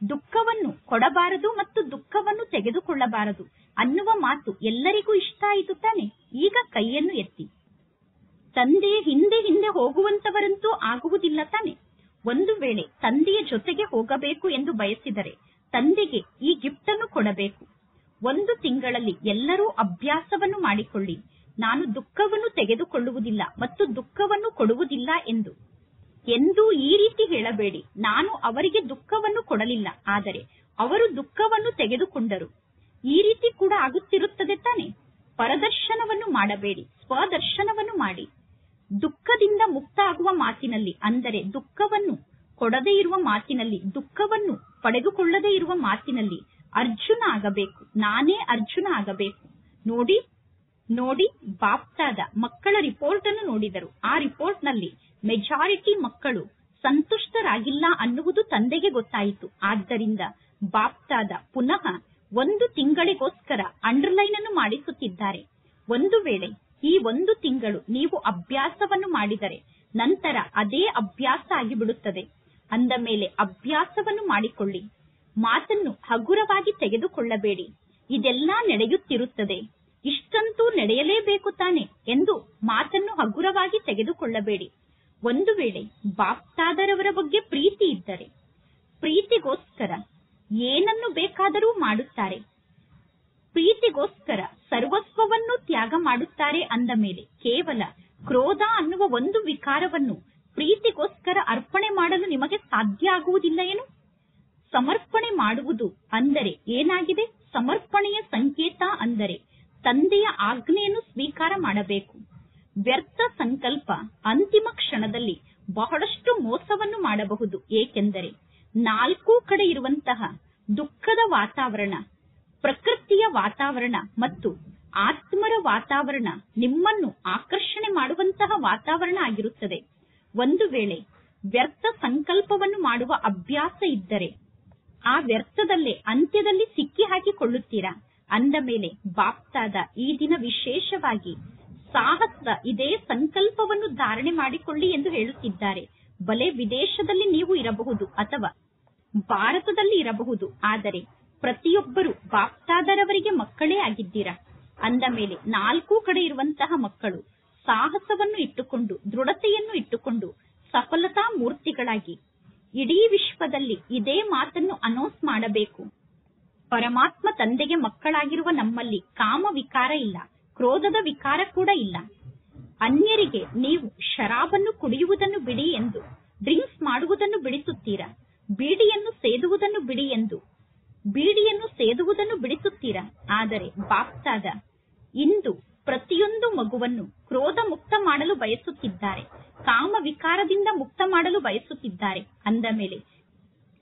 ದುಃಖವನ್ನು ಕೊಡಬಾರದು ಮತ್ತು ದುಃಖವನ್ನು ತೆಗೆದುಕೊಳ್ಳಬಾರದು ಅನ್ನುವ ಮಾತು ಎಲ್ಲರಿಗೂ ಇಷ್ಟ ಆಯಿತು ತಾನೆ? ಈಗ ಕೈಯನ್ನು ಎತ್ತಿ. ತಂದೆಯ ಹಿಂದೆ ಹಿಂದೆ ಹೋಗುವಂತವರಂತೂ ಆಗುವುದಿಲ್ಲ ತಾನೆ? ಒಂದು ವೇಳೆ ತಂದೆಯ ಜೊತೆಗೆ ಹೋಗಬೇಕು ಎಂದು ಬಯಸಿದರೆ ತಂದೆಗೆ ಈ ಗಿಫ್ಟ್ ಅನ್ನು ಕೊಡಬೇಕು. 1 ತಿಂಗಳಲ್ಲಿ ಎಲ್ಲರೂ ಅಭ್ಯಾಸವನ್ನು ಮಾಡಿಕೊಳ್ಳಿ, ನಾನು ದುಃಖವನ್ನು ತೆಗೆದುಕೊಳ್ಳುವುದಿಲ್ಲ ಮತ್ತು ದುಃಖವನ್ನು ಕೊಡುವುದಿಲ್ಲ ಎಂದು. ಎಂದೂ ಈ ರೀತಿ ಹೇಳಬೇಡಿ, ನಾನು ಅವರಿಗೆ ದುಃಖವನ್ನು ಕೊಡಲಿಲ್ಲ, ಆದರೆ ಅವರು ದುಃಖವನ್ನು ತೆಗೆದುಕೊಂಡರು. ಈ ರೀತಿ ಕೂಡ ಆಗುತ್ತಿರುತ್ತದೆ ತಾನೆ? ಪರದರ್ಶನವನ್ನು ಮಾಡಬೇಡಿ, ಸ್ವದರ್ಶನವನ್ನು ಮಾಡಿ. ದುಃಖದಿಂದ ಮುಕ್ತ ಆಗುವ ಮಾತಿನಲ್ಲಿ, ಅಂದರೆ ದುಃಖವನ್ನು ಕೊಡದೇ ಇರುವ ಮಾತಿನಲ್ಲಿ, ದುಃಖವನ್ನು ಪಡೆದುಕೊಳ್ಳದೇ ಇರುವ ಮಾತಿನಲ್ಲಿ ಅರ್ಜುನ ಆಗಬೇಕು. ನಾನೇ ಅರ್ಜುನ ಆಗಬೇಕು. ನೋಡಿ ನೋಡಿ, ಬಾಪ್ತಾದ ಮಕ್ಕಳ ರಿಪೋರ್ಟ್ ಅನ್ನು ನೋಡಿದರು. ಆ ರಿಪೋರ್ಟ್ ನಲ್ಲಿ ಮೆಜಾರಿಟಿ ಮಕ್ಕಳು ಸಂತುಷ್ಟರಾಗಿಲ್ಲ ಅನ್ನುವುದು ತಂದೆಗೆ ಗೊತ್ತಾಯಿತು. ಆದ್ದರಿಂದ ಬಾಪ್ತಾದ ಪುನಃ 1 ತಿಂಗಳಿಗೋಸ್ಕರ ಅಂಡರ್ಲೈನ್ ಅನ್ನು ಮಾಡಿಸುತ್ತಿದ್ದಾರೆ. ಒಂದು ವೇಳೆ ಈ 1 ತಿಂಗಳು ನೀವು ಅಭ್ಯಾಸವನ್ನು ಮಾಡಿದರೆ ನಂತರ ಅದೇ ಅಭ್ಯಾಸ ಆಗಿಬಿಡುತ್ತದೆ. ಅಂದ ಮೇಲೆ ಅಭ್ಯಾಸವನ್ನು ಮಾಡಿಕೊಳ್ಳಿ. ಮಾತನ್ನು ಹಗುರವಾಗಿ ತೆಗೆದುಕೊಳ್ಳಬೇಡಿ. ಇದೆಲ್ಲ ನಡೆಯುತ್ತಿರುತ್ತದೆ, ಇಷ್ಟಂತೂ ನಡೆಯಲೇಬೇಕು ತಾನೆ ಎಂದು ಮಾತನ್ನು ಹಗುರವಾಗಿ ತೆಗೆದುಕೊಳ್ಳಬೇಡಿ. ಒಂದು ವೇಳೆ ಬಾಪ್ತಾದರವರ ಬಗ್ಗೆ ಪ್ರೀತಿ ಇದ್ದರೆ ಪ್ರೀತಿಗೋಸ್ಕರ ಏನನ್ನು ಬೇಕಾದರೂ ಮಾಡುತ್ತಾರೆ. ಪ್ರೀತಿಗೋಸ್ಕರ ಸರ್ವಸ್ವವನ್ನು ತ್ಯಾಗ ಮಾಡುತ್ತಾರೆ. ಅಂದ ಮೇಲೆ ಕೇವಲ ಕ್ರೋಧ ಅನ್ನುವ ಒಂದು ವಿಕಾರವನ್ನು ಪ್ರೀತಿಗೋಸ್ಕರ ಅರ್ಪಣೆ ಮಾಡಲು ನಿಮಗೆ ಸಾಧ್ಯ ಆಗುವುದಿಲ್ಲ ಏನು? ಸಮರ್ಪಣೆ ಮಾಡುವುದು ಅಂದರೆ ಏನಾಗಿದೆ? ಸಮರ್ಪಣೆಯ ಸಂಕೇತ ಅಂದರೆ ತಂದೆಯ ಆಜ್ಞೆಯನ್ನು ಸ್ವೀಕಾರ ಮಾಡಬೇಕು. ವ್ಯರ್ಥ ಸಂಕಲ್ಪ ಅಂತಿಮ ಕ್ಷಣದಲ್ಲಿ ಬಹಳಷ್ಟು ಮೋಸವನ್ನು ಮಾಡಬಹುದು. ಏಕೆಂದರೆ ನಾಲ್ಕೂ ಕಡೆ ಇರುವಂತಹ ದುಃಖದ ವಾತಾವರಣ, ಪ್ರಕೃತಿಯ ವಾತಾವರಣ ಮತ್ತು ಆತ್ಮರ ವಾತಾವರಣ ನಿಮ್ಮನ್ನು ಆಕರ್ಷಣೆ ಮಾಡುವಂತಹ ವಾತಾವರಣ ಆಗಿರುತ್ತದೆ. ಒಂದು ವೇಳೆ ವ್ಯರ್ಥ ಸಂಕಲ್ಪವನ್ನು ಮಾಡುವ ಅಭ್ಯಾಸ ಇದ್ದರೆ ಆ ವ್ಯರ್ಥದಲ್ಲೇ ಅಂತ್ಯದಲ್ಲಿ ಸಿಕ್ಕಿ ಹಾಕಿಕೊಳ್ಳುತ್ತೀರಾ. ಅಂದ ಮೇಲೆ ಬಾಪ್ತಾದ ಈ ದಿನ ವಿಶೇಷವಾಗಿ ಸಾಹಸ ಇದೇ ಸಂಕಲ್ಪವನ್ನು ಧಾರಣೆ ಮಾಡಿಕೊಳ್ಳಿ ಎಂದು ಹೇಳುತ್ತಿದ್ದಾರೆ. ಬಲೆ ವಿದೇಶದಲ್ಲಿ ನೀವು ಇರಬಹುದು ಅಥವಾ ಭಾರತದಲ್ಲಿ ಇರಬಹುದು, ಆದರೆ ಪ್ರತಿಯೊಬ್ಬರು ಬಾಪ್ತಾದರವರಿಗೆ ಮಕ್ಕಳೇ ಆಗಿದ್ದೀರಾ. ಅಂದ ಮೇಲೆ ನಾಲ್ಕೂ ಕಡೆ ಇರುವಂತಹ ಮಕ್ಕಳು ಸಾಹಸವನ್ನು ಇಟ್ಟುಕೊಂಡು, ದೃಢತೆಯನ್ನು ಇಟ್ಟುಕೊಂಡು ಸಫಲತಾ ಮೂರ್ತಿಗಳಾಗಿ ಇಡೀ ವಿಶ್ವದಲ್ಲಿ ಇದೇ ಮಾತನ್ನು ಅನೌನ್ಸ್ ಮಾಡಬೇಕು. ಪರಮಾತ್ಮ ತಂದೆಗೆ ಮಕ್ಕಳಾಗಿರುವ ನಮ್ಮಲ್ಲಿ ಕಾಮ ವಿಕಾರ ಇಲ್ಲ, ಕ್ರೋಧದ ವಿಕಾರ ಕೂಡ ಇಲ್ಲ. ಅನ್ಯರಿಗೆ ನೀವು ಶರಾಬನ್ನು ಕುಡಿಯುವುದನ್ನು ಬಿಡಿ ಎಂದು, ಡ್ರಿಂಕ್ಸ್ ಮಾಡುವುದನ್ನು ಬಿಡಿಸುತ್ತೀರಾ. ಬೀಡಿಯನ್ನು ಸೇದುವುದನ್ನು ಬಿಡಿ ಎಂದು ಬೀಡಿಯನ್ನು ಸೇದುವುದನ್ನು ಬಿಡಿಸುತ್ತೀರಾ. ಆದರೆ ಬಾಪ್ತಾದ ಇಂದು ಪ್ರತಿಯೊಂದು ಮಗುವನ್ನು ಕ್ರೋಧ ಮುಕ್ತ ಮಾಡಲು ಬಯಸುತ್ತಿದ್ದಾರೆ, ಕಾಮ ವಿಕಾರದಿಂದ ಮುಕ್ತ ಮಾಡಲು ಬಯಸುತ್ತಿದ್ದಾರೆ. ಅಂದ ಮೇಲೆ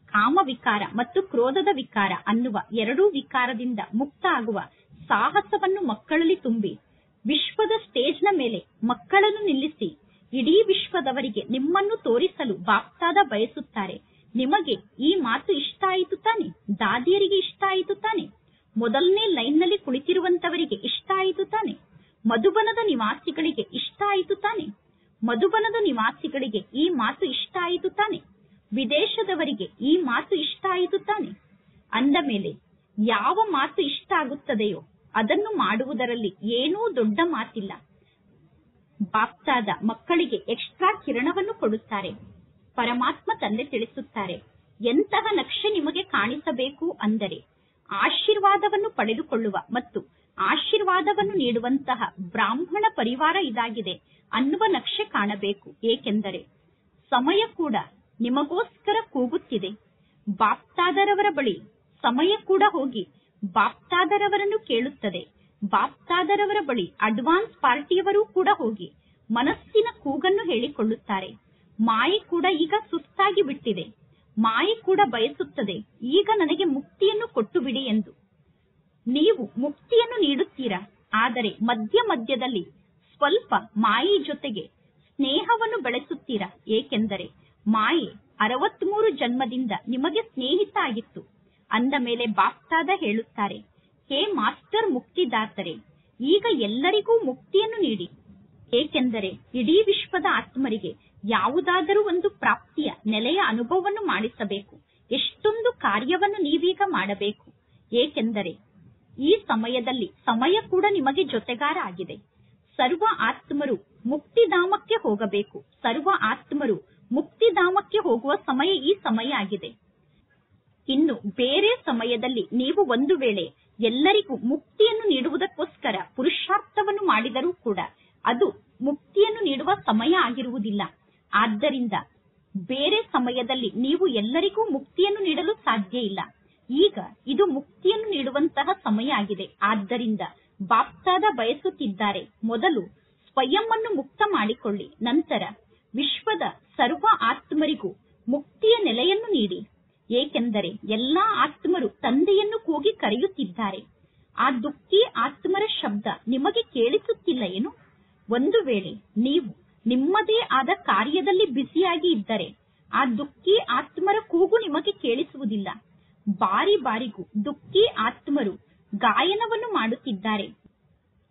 ಕಾಮ ವಿಕಾರ ಮತ್ತು ಕ್ರೋಧದ ವಿಕಾರ ಅನ್ನುವ ಎರಡೂ ವಿಕಾರದಿಂದ ಮುಕ್ತ ಆಗುವ ಸಾಹಸವನ್ನು ಮಕ್ಕಳಲ್ಲಿ ತುಂಬಿ ವಿಶ್ವದ ಸ್ಟೇಜ್ನ ಮೇಲೆ ಮಕ್ಕಳನ್ನು ನಿಲ್ಲಿಸಿ ಇಡೀ ವಿಶ್ವದವರಿಗೆ ನಿಮ್ಮನ್ನು ತೋರಿಸಲು ಬಾಪ್ತಾದ ಬಯಸುತ್ತಾರೆ. ನಿಮಗೆ ಈ ಮಾತು ಇಷ್ಟ ಆಯಿತು ತಾನೆ? ದಾದಿಯರಿಗೆ ಇಷ್ಟ ಆಯಿತು ತಾನೆ? ಮೊದಲನೇ ಲೈನ್ನಲ್ಲಿ ಕುಳಿತಿರುವಂತವರಿಗೆ ಇಷ್ಟ ಆಯಿತು ತಾನೆ? ಮಧುಬನದ ನಿವಾಸಿಗಳಿಗೆ ಇಷ್ಟ ಆಯಿತು ತಾನೆ? ಮಧುಬನದ ನಿವಾಸಿಗಳಿಗೆ ಈ ಮಾತು ಇಷ್ಟ ಆಯಿತು ತಾನೆ? ವಿದೇಶದವರಿಗೆ ಈ ಮಾತು ಇಷ್ಟ ಆಯಿತು ತಾನೆ? ಅಂದ ಮೇಲೆ ಯಾವ ಮಾತು ಇಷ್ಟ ಆಗುತ್ತದೆಯೋ ಅದನ್ನು ಮಾಡುವುದರಲ್ಲಿ ಏನೂ ದೊಡ್ಡ ಮಾತಿಲ್ಲ. ಬಾಪ್ತಾದ ಮಕ್ಕಳಿಗೆ ಎಕ್ಸ್ಟ್ರಾ ಕಿರಣವನ್ನು ಕೊಡುತ್ತಾರೆ. ಪರಮಾತ್ಮ ತಂದೆ ತಿಳಿಸುತ್ತಾರೆ, ಎಂತಹ ನಕ್ಷೆ ನಿಮಗೆ ಕಾಣಿಸಬೇಕು ಅಂದರೆ ಆಶೀರ್ವಾದವನ್ನು ಪಡೆದುಕೊಳ್ಳುವ ಮತ್ತು ಆಶೀರ್ವಾದವನ್ನು ನೀಡುವಂತಹ ಬ್ರಾಹ್ಮಣ ಪರಿವಾರ ಇದಾಗಿದೆ ಅನ್ನುವ ನಕ್ಷೆ ಕಾಣಬೇಕು. ಏಕೆಂದರೆ ಸಮಯ ಕೂಡ ನಿಮಗೋಸ್ಕರ ಕೂಗುತ್ತಿದೆ. ಬಾಪ್ತಾದರವರ ಬಳಿ ಸಮಯ ಕೂಡ ಹೋಗಿ ಬಾಪ್ತಾದರವರನ್ನು ಕೇಳುತ್ತದೆ. ಬಾಪ್ತಾದರವರ ಬಳಿ ಅಡ್ವಾನ್ಸ್ ಪಾರ್ಟಿಯವರೂ ಕೂಡ ಹೋಗಿ ಮನಸ್ಸಿನ ಕೂಗನ್ನು ಹೇಳಿಕೊಳ್ಳುತ್ತಾರೆ. ಮಾಯೆ ಕೂಡ ಈಗ ಸುಸ್ತಾಗಿ ಬಿಟ್ಟಿದೆ. ಮಾಯೆ ಕೂಡ ಬಯಸುತ್ತದೆ, ಈಗ ನನಗೆ ಮುಕ್ತಿಯನ್ನು ಕೊಟ್ಟು ಬಿಡಿ ಎಂದು. ನೀವು ಮುಕ್ತಿಯನ್ನು ನೀಡುತ್ತೀರಾ, ಆದರೆ ಮಧ್ಯ ಮಧ್ಯದಲ್ಲಿ ಸ್ವಲ್ಪ ಮಾಯೆ ಜೊತೆಗೆ ಸ್ನೇಹವನ್ನು ಬೆಳೆಸುತ್ತೀರಾ. ಏಕೆಂದರೆ ಮಾಯೆ 63 ಜನ್ಮದಿಂದ ನಿಮಗೆ ಸ್ನೇಹಿತ ಆಗಿತ್ತು. ಅಂದ ಮೇಲೆ ಬಾಪ್ತಾದ ಹೇಳುತ್ತಾರೆ, ಹೇ ಮಾಸ್ಟರ್ ಮುಕ್ತಿದಾತರೆ, ಈಗ ಎಲ್ಲರಿಗೂ ಮುಕ್ತಿಯನ್ನು ನೀಡಿ. ಏಕೆಂದರೆ ಇಡೀ ವಿಶ್ವದ ಆತ್ಮರಿಗೆ ಯಾವುದಾದರೂ ಒಂದು ಪ್ರಾಪ್ತಿಯ ನೆಲೆಯ ಅನುಭವವನ್ನು ಮಾಡಿಸಬೇಕು. ಎಷ್ಟೊಂದು ಕಾರ್ಯವನ್ನು ನೀವೀಗ ಮಾಡಬೇಕು. ಏಕೆಂದರೆ ಈ ಸಮಯದಲ್ಲಿ ಸಮಯ ಕೂಡ ನಿಮಗೆ ಜೊತೆಗಾರ ಆಗಿದೆ. ಸರ್ವ ಆತ್ಮರು ಮುಕ್ತಿಧಾಮಕ್ಕೆ ಹೋಗಬೇಕು. ಸರ್ವ ಆತ್ಮರು ಮುಕ್ತಿಧಾಮಕ್ಕೆ ಹೋಗುವ ಸಮಯ ಈ ಸಮಯ ಆಗಿದೆ. ಇನ್ನು ಬೇರೆ ಸಮಯದಲ್ಲಿ ನೀವು ಒಂದು ವೇಳೆ ಎಲ್ಲರಿಗೂ ಮುಕ್ತಿಯನ್ನು ನೀಡುವುದಕ್ಕೋಸ್ಕರ ಪುರುಷಾರ್ಥವನ್ನು ಮಾಡಿದರೂ ಕೂಡ ಅದು ಮುಕ್ತಿಯನ್ನು ನೀಡುವ ಸಮಯ ಆಗಿರುವುದಿಲ್ಲ. ಆದ್ದರಿಂದ ಬೇರೆ ಸಮಯದಲ್ಲಿ ನೀವು ಎಲ್ಲರಿಗೂ ಮುಕ್ತಿಯನ್ನು ನೀಡಲು ಸಾಧ್ಯ ಇಲ್ಲ. ಈಗ ಇದು ಮುಕ್ತಿಯನ್ನು ನೀಡುವಂತಹ ಸಮಯ ಆಗಿದೆ. ಆದ್ದರಿಂದ ಬಾಪ್ತಾದ ಬಯಸುತ್ತಿದ್ದಾರೆ, ಮೊದಲು ಸ್ವಯಂ ಅನ್ನು ಮುಕ್ತ ಮಾಡಿಕೊಳ್ಳಿ, ನಂತರ ವಿಶ್ವದ ಸರ್ವ ಆತ್ಮರಿಗೂ ಮುಕ್ತಿಯ ನೆಲೆಯನ್ನು ನೀಡಿ. ಏಕೆಂದರೆ ಎಲ್ಲಾ ಆತ್ಮರು ತಂದೆಯನ್ನು ಕೂಗಿ ಕರೆಯುತ್ತಿದ್ದಾರೆ. ಆ ದುಃಖಿ ಆತ್ಮರ ಶಬ್ದ ನಿಮಗೆ ಕೇಳಿಸುತ್ತಿಲ್ಲ ಏನು? ಒಂದು ವೇಳೆ ನೀವು ನಿಮ್ಮದೇ ಆದ ಕಾರ್ಯದಲ್ಲಿ ಬ್ಯುಸಿಯಾಗಿ ಇದ್ದರೆ ಆ ದುಃಖಿ ಆತ್ಮರ ಕೂಗು ನಿಮಗೆ ಕೇಳಿಸುವುದಿಲ್ಲ. ಬಾರಿ ಬಾರಿಗೂ ದುಃಖಿ ಆತ್ಮರು ಗಾಯನವನ್ನು ಮಾಡುತ್ತಿದ್ದಾರೆ.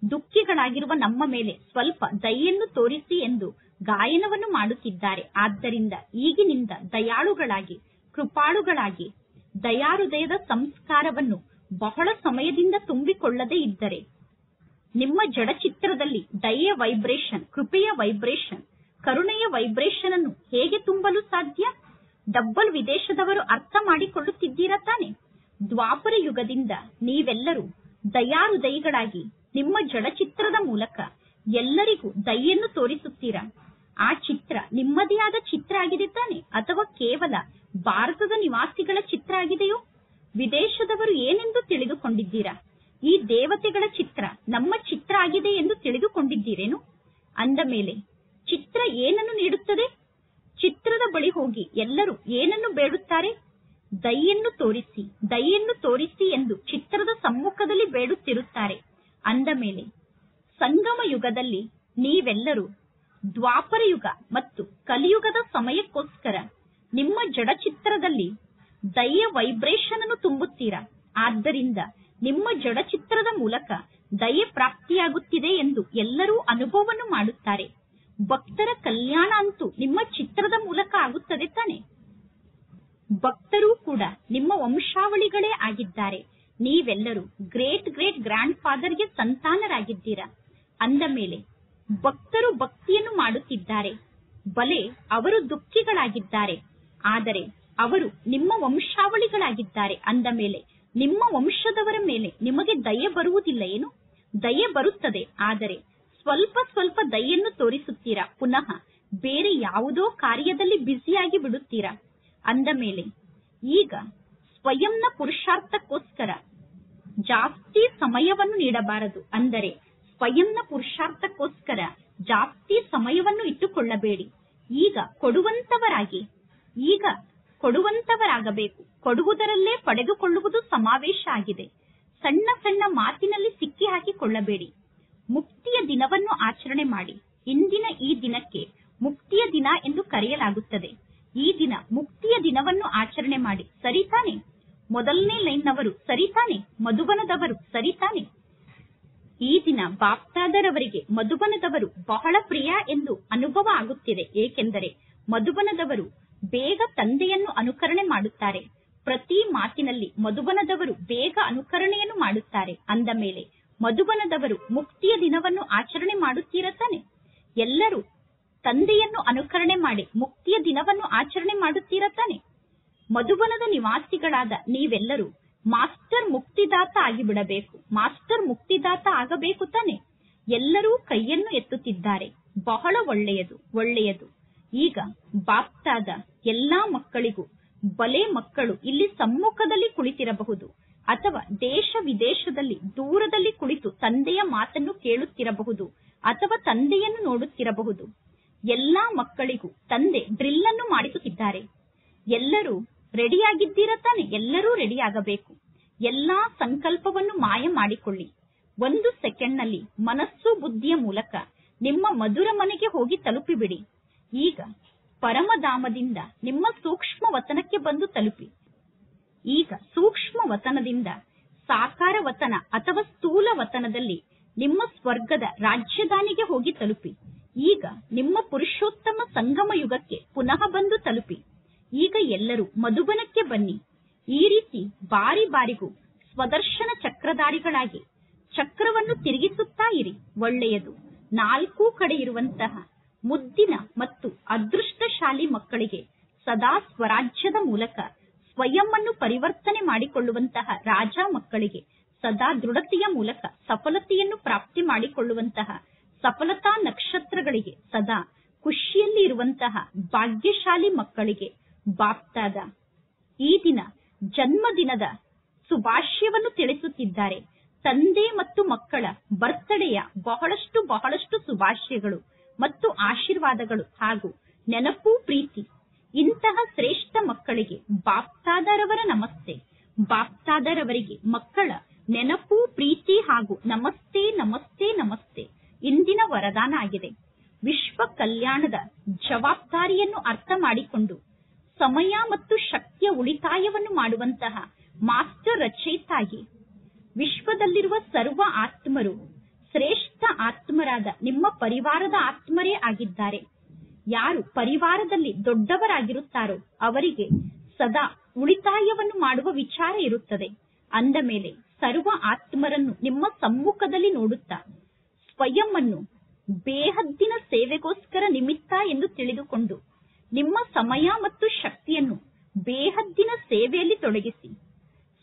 ದುಃಖಿಗಳಾಗಿರುವ ನಮ್ಮ ಮೇಲೆ ಸ್ವಲ್ಪ ದಯೆಯನ್ನು ತೋರಿಸಿ ಎಂದು ಗಾಯನವನ್ನು ಮಾಡುತ್ತಿದ್ದಾರೆ. ಆದ್ದರಿಂದ ಈಗಿನಿಂದ ದಯಾಳುಗಳಾಗಿ, ಕೃಪಾಳುಗಳಾಗಿ, ದಯಾಹೃದಯದ ಸಂಸ್ಕಾರವನ್ನು ಬಹಳ ಸಮಯದಿಂದ ತುಂಬಿಕೊಳ್ಳದೇ ಇದ್ದರೆ ನಿಮ್ಮ ಜಡಚಿತ್ರದಲ್ಲಿ ದಯೆಯ ವೈಬ್ರೇಷನ್, ಕೃಪೆಯ ವೈಬ್ರೇಷನ್, ಕರುಣೆಯ ವೈಬ್ರೇಷನ್ ಅನ್ನು ಹೇಗೆ ತುಂಬಲು ಸಾಧ್ಯ? ಡಬ್ಬಲ್ ವಿದೇಶದವರು ಅರ್ಥ ಮಾಡಿಕೊಳ್ಳುತ್ತಿದ್ದೀರಾ ತಾನೆ? ದ್ವಾಪರ ಯುಗದಿಂದ ನೀವೆಲ್ಲರೂ ದಯಾಹೃದಯಿಗಳಾಗಿ ನಿಮ್ಮ ಜಡಚಿತ್ರದ ಮೂಲಕ ಎಲ್ಲರಿಗೂ ದಯೆಯನ್ನು ತೋರಿಸುತ್ತೀರಾ. ಆ ಚಿತ್ರ ನಿಮ್ಮದೇ ಆದ ಚಿತ್ರ ಆಗಿದೆ ತಾನೆ, ಅಥವಾ ಕೇವಲ ಭಾರತದ ನಿವಾಸಿಗಳ ಚಿತ್ರ ಆಗಿದೆಯೋ? ವಿದೇಶದವರು ಏನೆಂದು ತಿಳಿದುಕೊಂಡಿದ್ದೀರಾ? ಈ ದೇವತೆಗಳ ಚಿತ್ರ ನಮ್ಮ ಚಿತ್ರ ಆಗಿದೆ ಎಂದು ತಿಳಿದುಕೊಂಡಿದ್ದೀರೇನು? ಅಂದ ಮೇಲೆ ಚಿತ್ರ ಏನನ್ನು ನೀಡುತ್ತದೆ? ಚಿತ್ರದ ಬಳಿ ಹೋಗಿ ಎಲ್ಲರೂ ಏನನ್ನು ಬೇಡುತ್ತಾರೆ? ದಯೆಯನ್ನು ತೋರಿಸಿ, ದಯೆಯನ್ನು ತೋರಿಸಿ ಎಂದು ಚಿತ್ರದ ಸಮ್ಮುಖದಲ್ಲಿ ಬೇಡುತ್ತಿರುತ್ತಾರೆ. ಅಂದ ಮೇಲೆ ಸಂಗಮ ಯುಗದಲ್ಲಿ ನೀವೆಲ್ಲರೂ ದ್ವಾಪರ ಯುಗ ಮತ್ತು ಕಲಿಯುಗದ ಸಮಯಕ್ಕೋಸ್ಕರ ನಿಮ್ಮ ಜಡ ಚಿತ್ರದಲ್ಲಿ ದಯೆಯ ವೈಬ್ರೇಷನ್ ಅನ್ನು ತುಂಬುತ್ತೀರಾ. ಆದ್ದರಿಂದ ನಿಮ್ಮ ಜಡ ಚಿತ್ರದ ಮೂಲಕ ದಯೆ ಪ್ರಾಪ್ತಿಯಾಗುತ್ತಿದೆ ಎಂದು ಎಲ್ಲರೂ ಅನುಭವವನ್ನು ಮಾಡುತ್ತಾರೆ. ಭಕ್ತರ ಕಲ್ಯಾಣ ಅಂತೂ ನಿಮ್ಮ ಚಿತ್ರದ ಮೂಲಕ ಆಗುತ್ತದೆ ತಾನೆ. ಭಕ್ತರೂ ಕೂಡ ನಿಮ್ಮ ವಂಶಾವಳಿಗಳೇ ಆಗಿದ್ದಾರೆ. ನೀವೆಲ್ಲರೂ ಗ್ರೇಟ್ ಗ್ರೇಟ್ ಗ್ರ್ಯಾಂಡ್ ಫಾದರ್ಗೆ ಸಂತಾನರಾಗಿದ್ದೀರಾ. ಅಂದ ಮೇಲೆ ಭಕ್ತರು ಭಕ್ತಿಯನ್ನು ಮಾಡುತ್ತಿದ್ದಾರೆ. ಬಲೆ ಅವರು ದುಃಖಿಗಳಾಗಿದ್ದಾರೆ, ಆದರೆ ಅವರು ನಿಮ್ಮ ವಂಶಾವಳಿಗಳಾಗಿದ್ದಾರೆ. ಅಂದ ಮೇಲೆ ನಿಮ್ಮ ವಂಶದವರ ಮೇಲೆ ನಿಮಗೆ ದಯೆ ಬರುವುದಿಲ್ಲ ಏನು? ದಯೆ ಬರುತ್ತದೆ, ಆದರೆ ಸ್ವಲ್ಪ ಸ್ವಲ್ಪ ದಯೆಯನ್ನು ತೋರಿಸುತ್ತೀರಾ, ಪುನಃ ಬೇರೆ ಯಾವುದೋ ಕಾರ್ಯದಲ್ಲಿ ಬ್ಯುಸಿಯಾಗಿ ಬಿಡುತ್ತೀರಾ. ಅಂದ ಮೇಲೆ ಈಗ ಸ್ವಯಂನ ಪುರುಷಾರ್ಥಕ್ಕೋಸ್ಕರ ಜಾಸ್ತಿ ಸಮಯವನ್ನು ನೀಡಬಾರದು. ಅಂದರೆ ಸ್ವಯಂನ ಪುರುಷಾರ್ಥಕ್ಕೋಸ್ಕರ ಜಾಸ್ತಿ ಸಮಯವನ್ನು ಇಟ್ಟುಕೊಳ್ಳಬೇಡಿ. ಈಗ ಕೊಡುವಂತವರಾಗಬೇಕು. ಕೊಡುವುದರಲ್ಲೇ ಪಡೆದುಕೊಳ್ಳುವುದು ಸಮಾವೇಶ ಆಗಿದೆ. ಸಣ್ಣ ಸಣ್ಣ ಮಾತಿನಲ್ಲಿ ಸಿಕ್ಕಿ ಹಾಕಿಕೊಳ್ಳಬೇಡಿ. ಮುಕ್ತಿಯ ದಿನವನ್ನು ಆಚರಣೆ ಮಾಡಿ. ಇಂದಿನ ಈ ದಿನಕ್ಕೆ ಮುಕ್ತಿಯ ದಿನ ಎಂದು ಕರೆಯಲಾಗುತ್ತದೆ. ಈ ದಿನ ಮುಕ್ತಿಯ ದಿನವನ್ನು ಆಚರಣೆ ಮಾಡಿ. ಸರಿತಾನೆ? ಮೊದಲನೇ ಲೈನ್ನವರು ಸರಿತಾನೆ? ಮಧುಬನದವರು ಸರಿತಾನೆ? ಈ ದಿನ ಬಾಪ್ತಾದರವರಿಗೆ ಮಧುಬನದವರು ಬಹಳ ಪ್ರಿಯ ಎಂದು ಅನುಭವ ಆಗುತ್ತಿದೆ. ಏಕೆಂದರೆ ಮಧುಬನದವರು ಬೇಗ ತಂದೆಯನ್ನು ಅನುಕರಣೆ ಮಾಡುತ್ತಾರೆ. ಪ್ರತಿ ಮಾತಿನಲ್ಲಿ ಮಧುಬನದವರು ಬೇಗ ಅನುಕರಣೆಯನ್ನು ಮಾಡುತ್ತಾರೆ. ಅಂದ ಮೇಲೆ ಮಧುಬನದವರು ಮುಕ್ತಿಯ ದಿನವನ್ನು ಆಚರಣೆ ಮಾಡುತ್ತೀರ ತಾನೆ? ಎಲ್ಲರೂ ತಂದೆಯನ್ನು ಅನುಕರಣೆ ಮಾಡಿ ಮುಕ್ತಿಯ ದಿನವನ್ನು ಆಚರಣೆ ಮಾಡುತ್ತೀರ ತಾನೆ? ಮಧುಬನದ ನಿವಾಸಿಗಳಾದ ನೀವೆಲ್ಲರೂ ಮಾಸ್ಟರ್ ಮುಕ್ತಿದಾತ ಆಗಿಬಿಡಬೇಕು. ಮಾಸ್ಟರ್ ಮುಕ್ತಿದಾತ ಆಗಬೇಕು ತಾನೆ? ಎಲ್ಲರೂ ಕೈಯನ್ನು ಎತ್ತುತ್ತಿದ್ದಾರೆ. ಬಹಳ ಒಳ್ಳೆಯದು, ಒಳ್ಳೆಯದು. ಈಗ ಬಾಪ್ತಾದ ಎಲ್ಲಾ ಮಕ್ಕಳಿಗೂ, ಬಲೆ ಮಕ್ಕಳು ಇಲ್ಲಿ ಸಮ್ಮುಖದಲ್ಲಿ ಕುಳಿತಿರಬಹುದು, ಅಥವಾ ದೇಶ ವಿದೇಶದಲ್ಲಿ ದೂರದಲ್ಲಿ ಕುಳಿತು ತಂದೆಯ ಮಾತನ್ನು ಕೇಳುತ್ತಿರಬಹುದು, ಅಥವಾ ತಂದೆಯನ್ನು ನೋಡುತ್ತಿರಬಹುದು. ಎಲ್ಲಾ ಮಕ್ಕಳಿಗೂ ತಂದೆ ಡ್ರಿಲ್ ಅನ್ನು ಮಾಡಿಸುತ್ತಿದ್ದಾರೆ. ಎಲ್ಲರೂ ರೆಡಿಯಾಗಿದ್ದೀರ ತಾನೆ? ಎಲ್ಲರೂ ರೆಡಿಯಾಗಬೇಕು. ಎಲ್ಲಾ ಸಂಕಲ್ಪವನ್ನು ಮಾಯ ಮಾಡಿಕೊಳ್ಳಿ. 1 ಸೆಕೆಂಡ್ನಲ್ಲಿ ಮನಸ್ಸು ಬುದ್ಧಿಯ ಮೂಲಕ ನಿಮ್ಮ ಮಧುರ ಮನೆಗೆ ಹೋಗಿ ತಲುಪಿಬಿಡಿ. ಈಗ ಪರಮಧಾಮದಿಂದ ನಿಮ್ಮ ಸೂಕ್ಷ್ಮ ವತನಕ್ಕೆ ಬಂದು ತಲುಪಿ. ಈಗ ಸೂಕ್ಷ್ಮ ವತನದಿಂದ ಸಾಕಾರ ವತನ ಅಥವಾ ಸ್ಥೂಲ ವತನದಲ್ಲಿ ನಿಮ್ಮ ಸ್ವರ್ಗದ ರಾಜ್ಯಧಾನಿಗೆ ಹೋಗಿ ತಲುಪಿ. ಈಗ ನಿಮ್ಮ ಪುರುಷೋತ್ತಮ ಸಂಗಮ ಯುಗಕ್ಕೆ ಪುನಃ ಬಂದು ತಲುಪಿ. ಈಗ ಎಲ್ಲರೂ ಮಧುಬನಕ್ಕೆ ಬನ್ನಿ. ಈ ರೀತಿ ಬಾರಿ ಬಾರಿಗೂ ಸ್ವದರ್ಶನ ಚಕ್ರಧಾರಿಗಳಾಗಿ ಚಕ್ರವನ್ನು ತಿರುಗಿಸುತ್ತಾ ಇರಿ. ಒಳ್ಳೆಯದು. 4 ಕಡೆ ಇರುವಂತಹ ಮುದ್ದಿನ ಮತ್ತು ಅದೃಷ್ಟಶಾಲಿ ಮಕ್ಕಳಿಗೆ ಸದಾ ಸ್ವರಾಜ್ಯದ ಮೂಲಕ ಸ್ವಯಂ ಅನ್ನು ಪರಿವರ್ತನೆ ಮಾಡಿಕೊಳ್ಳುವಂತಹ ರಾಜ ಮಕ್ಕಳಿಗೆ ಸದಾ ದೃಢತೆಯ ಮೂಲಕ ಸಫಲತೆಯನ್ನು ಪ್ರಾಪ್ತಿ ಮಾಡಿಕೊಳ್ಳುವಂತಹ ಸಫಲತಾ ನಕ್ಷತ್ರಗಳಿಗೆ ಸದಾ ಖುಷಿಯಲ್ಲಿ ಇರುವಂತಹ ಭಾಗ್ಯಶಾಲಿ ಮಕ್ಕಳಿಗೆ ಬಾಪ್ತಾದ ಈ ದಿನ ಜನ್ಮದಿನದ ಶುಭಾಶಯವನ್ನು ತಿಳಿಸುತ್ತಿದ್ದಾರೆ. ತಂದೆ ಮತ್ತು ಮಕ್ಕಳ ಬರ್ತ್ಡೇಯ ಬಹಳಷ್ಟು ಶುಭಾಶಯಗಳು ಮತ್ತು ಆಶೀರ್ವಾದಗಳು ಹಾಗೂ ನೆನಪು ಪ್ರೀತಿ. ಇಂತಹ ಶ್ರೇಷ್ಠ ಮಕ್ಕಳಿಗೆ ಬಾಪ್ತಾದರವರ ನಮಸ್ತೆ. ಬಾಪ್ತಾದರವರಿಗೆ ಮಕ್ಕಳ ನೆನಪು ಪ್ರೀತಿ ಹಾಗೂ ನಮಸ್ತೆ ನಮಸ್ತೆ ನಮಸ್ತೆ ಇಂದಿನ ವರದಾನ ಆಗಿದೆ. ವಿಶ್ವ ಕಲ್ಯಾಣದ ಜವಾಬ್ದಾರಿಯನ್ನು ಅರ್ಥ ಮಾಡಿಕೊಂಡು ಸಮಯ ಮತ್ತು ಶಕ್ತಿಯ ಉಳಿತಾಯವನ್ನು ಮಾಡುವಂತಹ ಮಾಸ್ಟರ್ ರಚಯಿತಾಗಿ ವಿಶ್ವದಲ್ಲಿರುವ ಸರ್ವ ಆತ್ಮರು ಶ್ರೇಷ್ಠ ಆತ್ಮರಾದ ನಿಮ್ಮ ಪರಿವಾರದ ಆತ್ಮರೇ ಆಗಿದ್ದಾರೆ. ಯಾರು ಪರಿವಾರದಲ್ಲಿ ದೊಡ್ಡವರಾಗಿರುತ್ತಾರೋ ಅವರಿಗೆ ಸದಾ ಉಳಿತಾಯವನ್ನು ಮಾಡುವ ವಿಚಾರ ಇರುತ್ತದೆ. ಅಂದ ಮೇಲೆ ಸರ್ವ ಆತ್ಮರನ್ನು ನಿಮ್ಮ ಸಮ್ಮುಖದಲ್ಲಿ ನೋಡುತ್ತಾ ಸ್ವಯಂ ಅನ್ನು ಬೇಹದ್ದಿನ ಸೇವೆಗೋಸ್ಕರ ನಿಮಿತ್ತ ಎಂದು ತಿಳಿದುಕೊಂಡು ನಿಮ್ಮ ಸಮಯ ಮತ್ತು ಶಕ್ತಿಯನ್ನು ಬೇಹದ್ದಿನ ಸೇವೆಯಲ್ಲಿ ತೊಡಗಿಸಿ.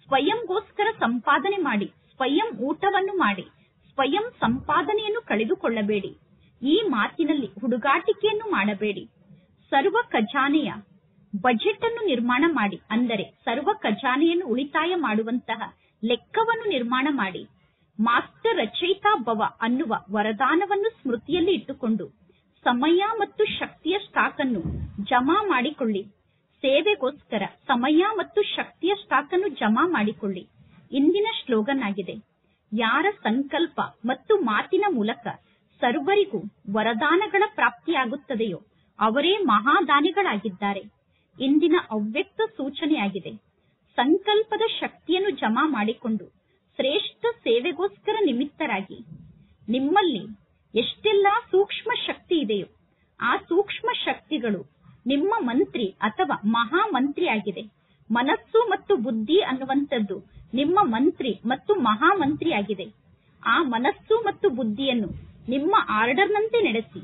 ಸ್ವಯಂಗೋಸ್ಕರ ಸಂಪಾದನೆ ಮಾಡಿ, ಸ್ವಯಂ ಊಟವನ್ನು ಮಾಡಿ, ಸ್ವಯಂ ಸಂಪಾದನೆಯನ್ನು ಕಳೆದುಕೊಳ್ಳಬೇಡಿ. ಈ ಮಾತಿನಲ್ಲಿ ಹುಡುಗಾಟಿಕೆಯನ್ನು ಮಾಡಬೇಡಿ. ಸರ್ವ ಖಜಾನೆಯ ಬಜೆಟ್ ಅನ್ನು ನಿರ್ಮಾಣ ಮಾಡಿ, ಅಂದರೆ ಸರ್ವ ಖಜಾನೆಯನ್ನು ಉಳಿತಾಯ ಮಾಡುವಂತಹ ಲೆಕ್ಕವನ್ನು ನಿರ್ಮಾಣ ಮಾಡಿ. ಮಾಸ್ಟರ್ ರಚಯಿತಾ ಭವ ಅನ್ನುವ ವರದಾನವನ್ನು ಸ್ಮೃತಿಯಲ್ಲಿ ಇಟ್ಟುಕೊಂಡು ಸಮಯ ಮತ್ತು ಶಕ್ತಿಯ ಸ್ಟಾಕ್ ಅನ್ನು ಜಮಾ ಮಾಡಿಕೊಳ್ಳಿ. ಸೇವೆಗೋಸ್ಕರ ಸಮಯ ಮತ್ತು ಶಕ್ತಿಯ ಸ್ಟಾಕ್ ಅನ್ನು ಜಮಾ ಮಾಡಿಕೊಳ್ಳಿ. ಇಂದಿನ ಸ್ಲೋಗನ್ ಆಗಿದೆ, ಯಾರ ಸಂಕಲ್ಪ ಮತ್ತು ಮಾತಿನ ಮೂಲಕ ಸರ್ವರಿಗೂ ವರದಾನಗಳ ಪ್ರಾಪ್ತಿಯಾಗುತ್ತದೆಯೋ ಅವರೇ ಮಹಾದಾನಿಗಳಾಗಿದ್ದಾರೆ. ಇಂದಿನ ಅವ್ಯಕ್ತ ಸೂಚನೆಯಾಗಿದೆ, ಸಂಕಲ್ಪದ ಶಕ್ತಿಯನ್ನು ಜಮಾ ಮಾಡಿಕೊಂಡು ಶ್ರೇಷ್ಠ ಸೇವೆಗೋಸ್ಕರ ನಿಮಿತ್ತರಾಗಿ. ನಿಮ್ಮಲ್ಲಿ ಎಷ್ಟೆಲ್ಲಾ ಸೂಕ್ಷ್ಮ ಶಕ್ತಿ ಇದೆಯೋ ಆ ಸೂಕ್ಷ್ಮ ಶಕ್ತಿಗಳು ನಿಮ್ಮ ಮಂತ್ರಿ ಅಥವಾ ಮಹಾಮಂತ್ರಿ ಆಗಿದೆ. ಮನಸ್ಸು ಮತ್ತು ಬುದ್ಧಿ ಅನ್ನುವಂಥದ್ದು ನಿಮ್ಮ ಮಂತ್ರಿ ಮತ್ತು ಮಹಾಮಂತ್ರಿ ಆಗಿದೆ. ಆ ಮನಸ್ಸು ಮತ್ತು ಬುದ್ಧಿಯನ್ನು ನಿಮ್ಮ ಆರ್ಡರ್ನಂತೆ ನಡೆಸಿ.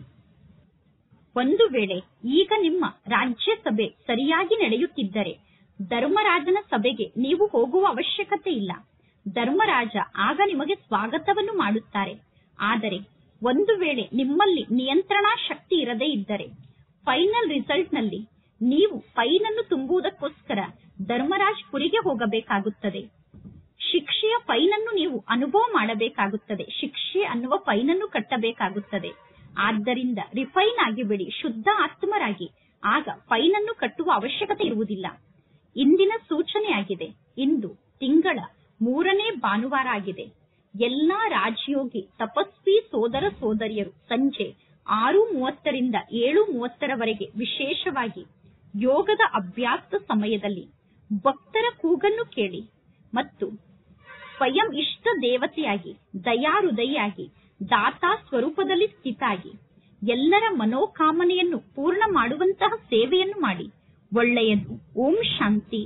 ಒಂದು ವೇಳೆ ಈಗ ನಿಮ್ಮ ರಾಜ್ಯಸಭೆ ಸರಿಯಾಗಿ ನಡೆಯುತ್ತಿದ್ದರೆ ಧರ್ಮರಾಜನ ಸಭೆಗೆ ನೀವು ಹೋಗುವ ಅವಶ್ಯಕತೆ ಇಲ್ಲ. ಧರ್ಮರಾಜ ಆಗ ನಿಮಗೆ ಸ್ವಾಗತವನ್ನು ಮಾಡುತ್ತಾರೆ. ಆದರೆ ಒಂದು ವೇಳೆ ನಿಮ್ಮಲ್ಲಿ ನಿಯಂತ್ರಣಾ ಶಕ್ತಿ ಇರದೇ ಇದ್ದರೆ ಫೈನಲ್ ರಿಸಲ್ಟ್ ನಲ್ಲಿ ನೀವು ಫೈನ್ ಅನ್ನು ತುಂಬುವುದಕ್ಕೋಸ್ಕರ ಧರ್ಮರಾಜ್ ಪುರಿಗೆ ಹೋಗಬೇಕಾಗುತ್ತದೆ. ಶಿಕ್ಷೆಯ ಫೈನ್ ಅನ್ನು ನೀವು ಅನುಭವ ಮಾಡಬೇಕಾಗುತ್ತದೆ. ಶಿಕ್ಷೆ ಅನ್ನುವ ಫೈನ್ ಅನ್ನು ಕಟ್ಟಬೇಕಾಗುತ್ತದೆ. ಆದ್ದರಿಂದ ರಿಫೈನ್ ಆಗಿಬಿಡಿ, ಶುದ್ಧ ಆತ್ಮರಾಗಿ. ಆಗ ಫೈನ್ ಅನ್ನು ಕಟ್ಟುವ ಅವಶ್ಯಕತೆ ಇರುವುದಿಲ್ಲ. ಇಂದಿನ ಸೂಚನೆಯಾಗಿದೆ, ಇಂದು ತಿಂಗಳ 3ನೇ ಭಾನುವಾರ ಆಗಿದೆ. ಎಲ್ಲಾ ರಾಜಯೋಗಿ ತಪಸ್ವಿ ಸೋದರ ಸೋದರಿಯರು ಸಂಜೆ 6:30 ರಿಂದ 7:30 ವಿಶೇಷವಾಗಿ ಯೋಗದ ಅಭ್ಯಾಸದ ಸಮಯದಲ್ಲಿ ಭಕ್ತರ ಕೂಗನ್ನು ಕೇಳಿ ಮತ್ತು ಸ್ವಯಂ ಇಷ್ಟ ದೇವತೆಯಾಗಿ, ದಯಾಹೃದಯಿಯಾಗಿ, ದಾತಾ ಸ್ವರೂಪದಲ್ಲಿ ಸ್ಥಿತಾಗಿ ಎಲ್ಲರ ಮನೋಕಾಮನೆಯನ್ನು ಪೂರ್ಣ ಮಾಡುವಂತಹ ಸೇವೆಯನ್ನು ಮಾಡಿ. ಒಳ್ಳೆಯದು. ಓಂ ಶಾಂತಿ.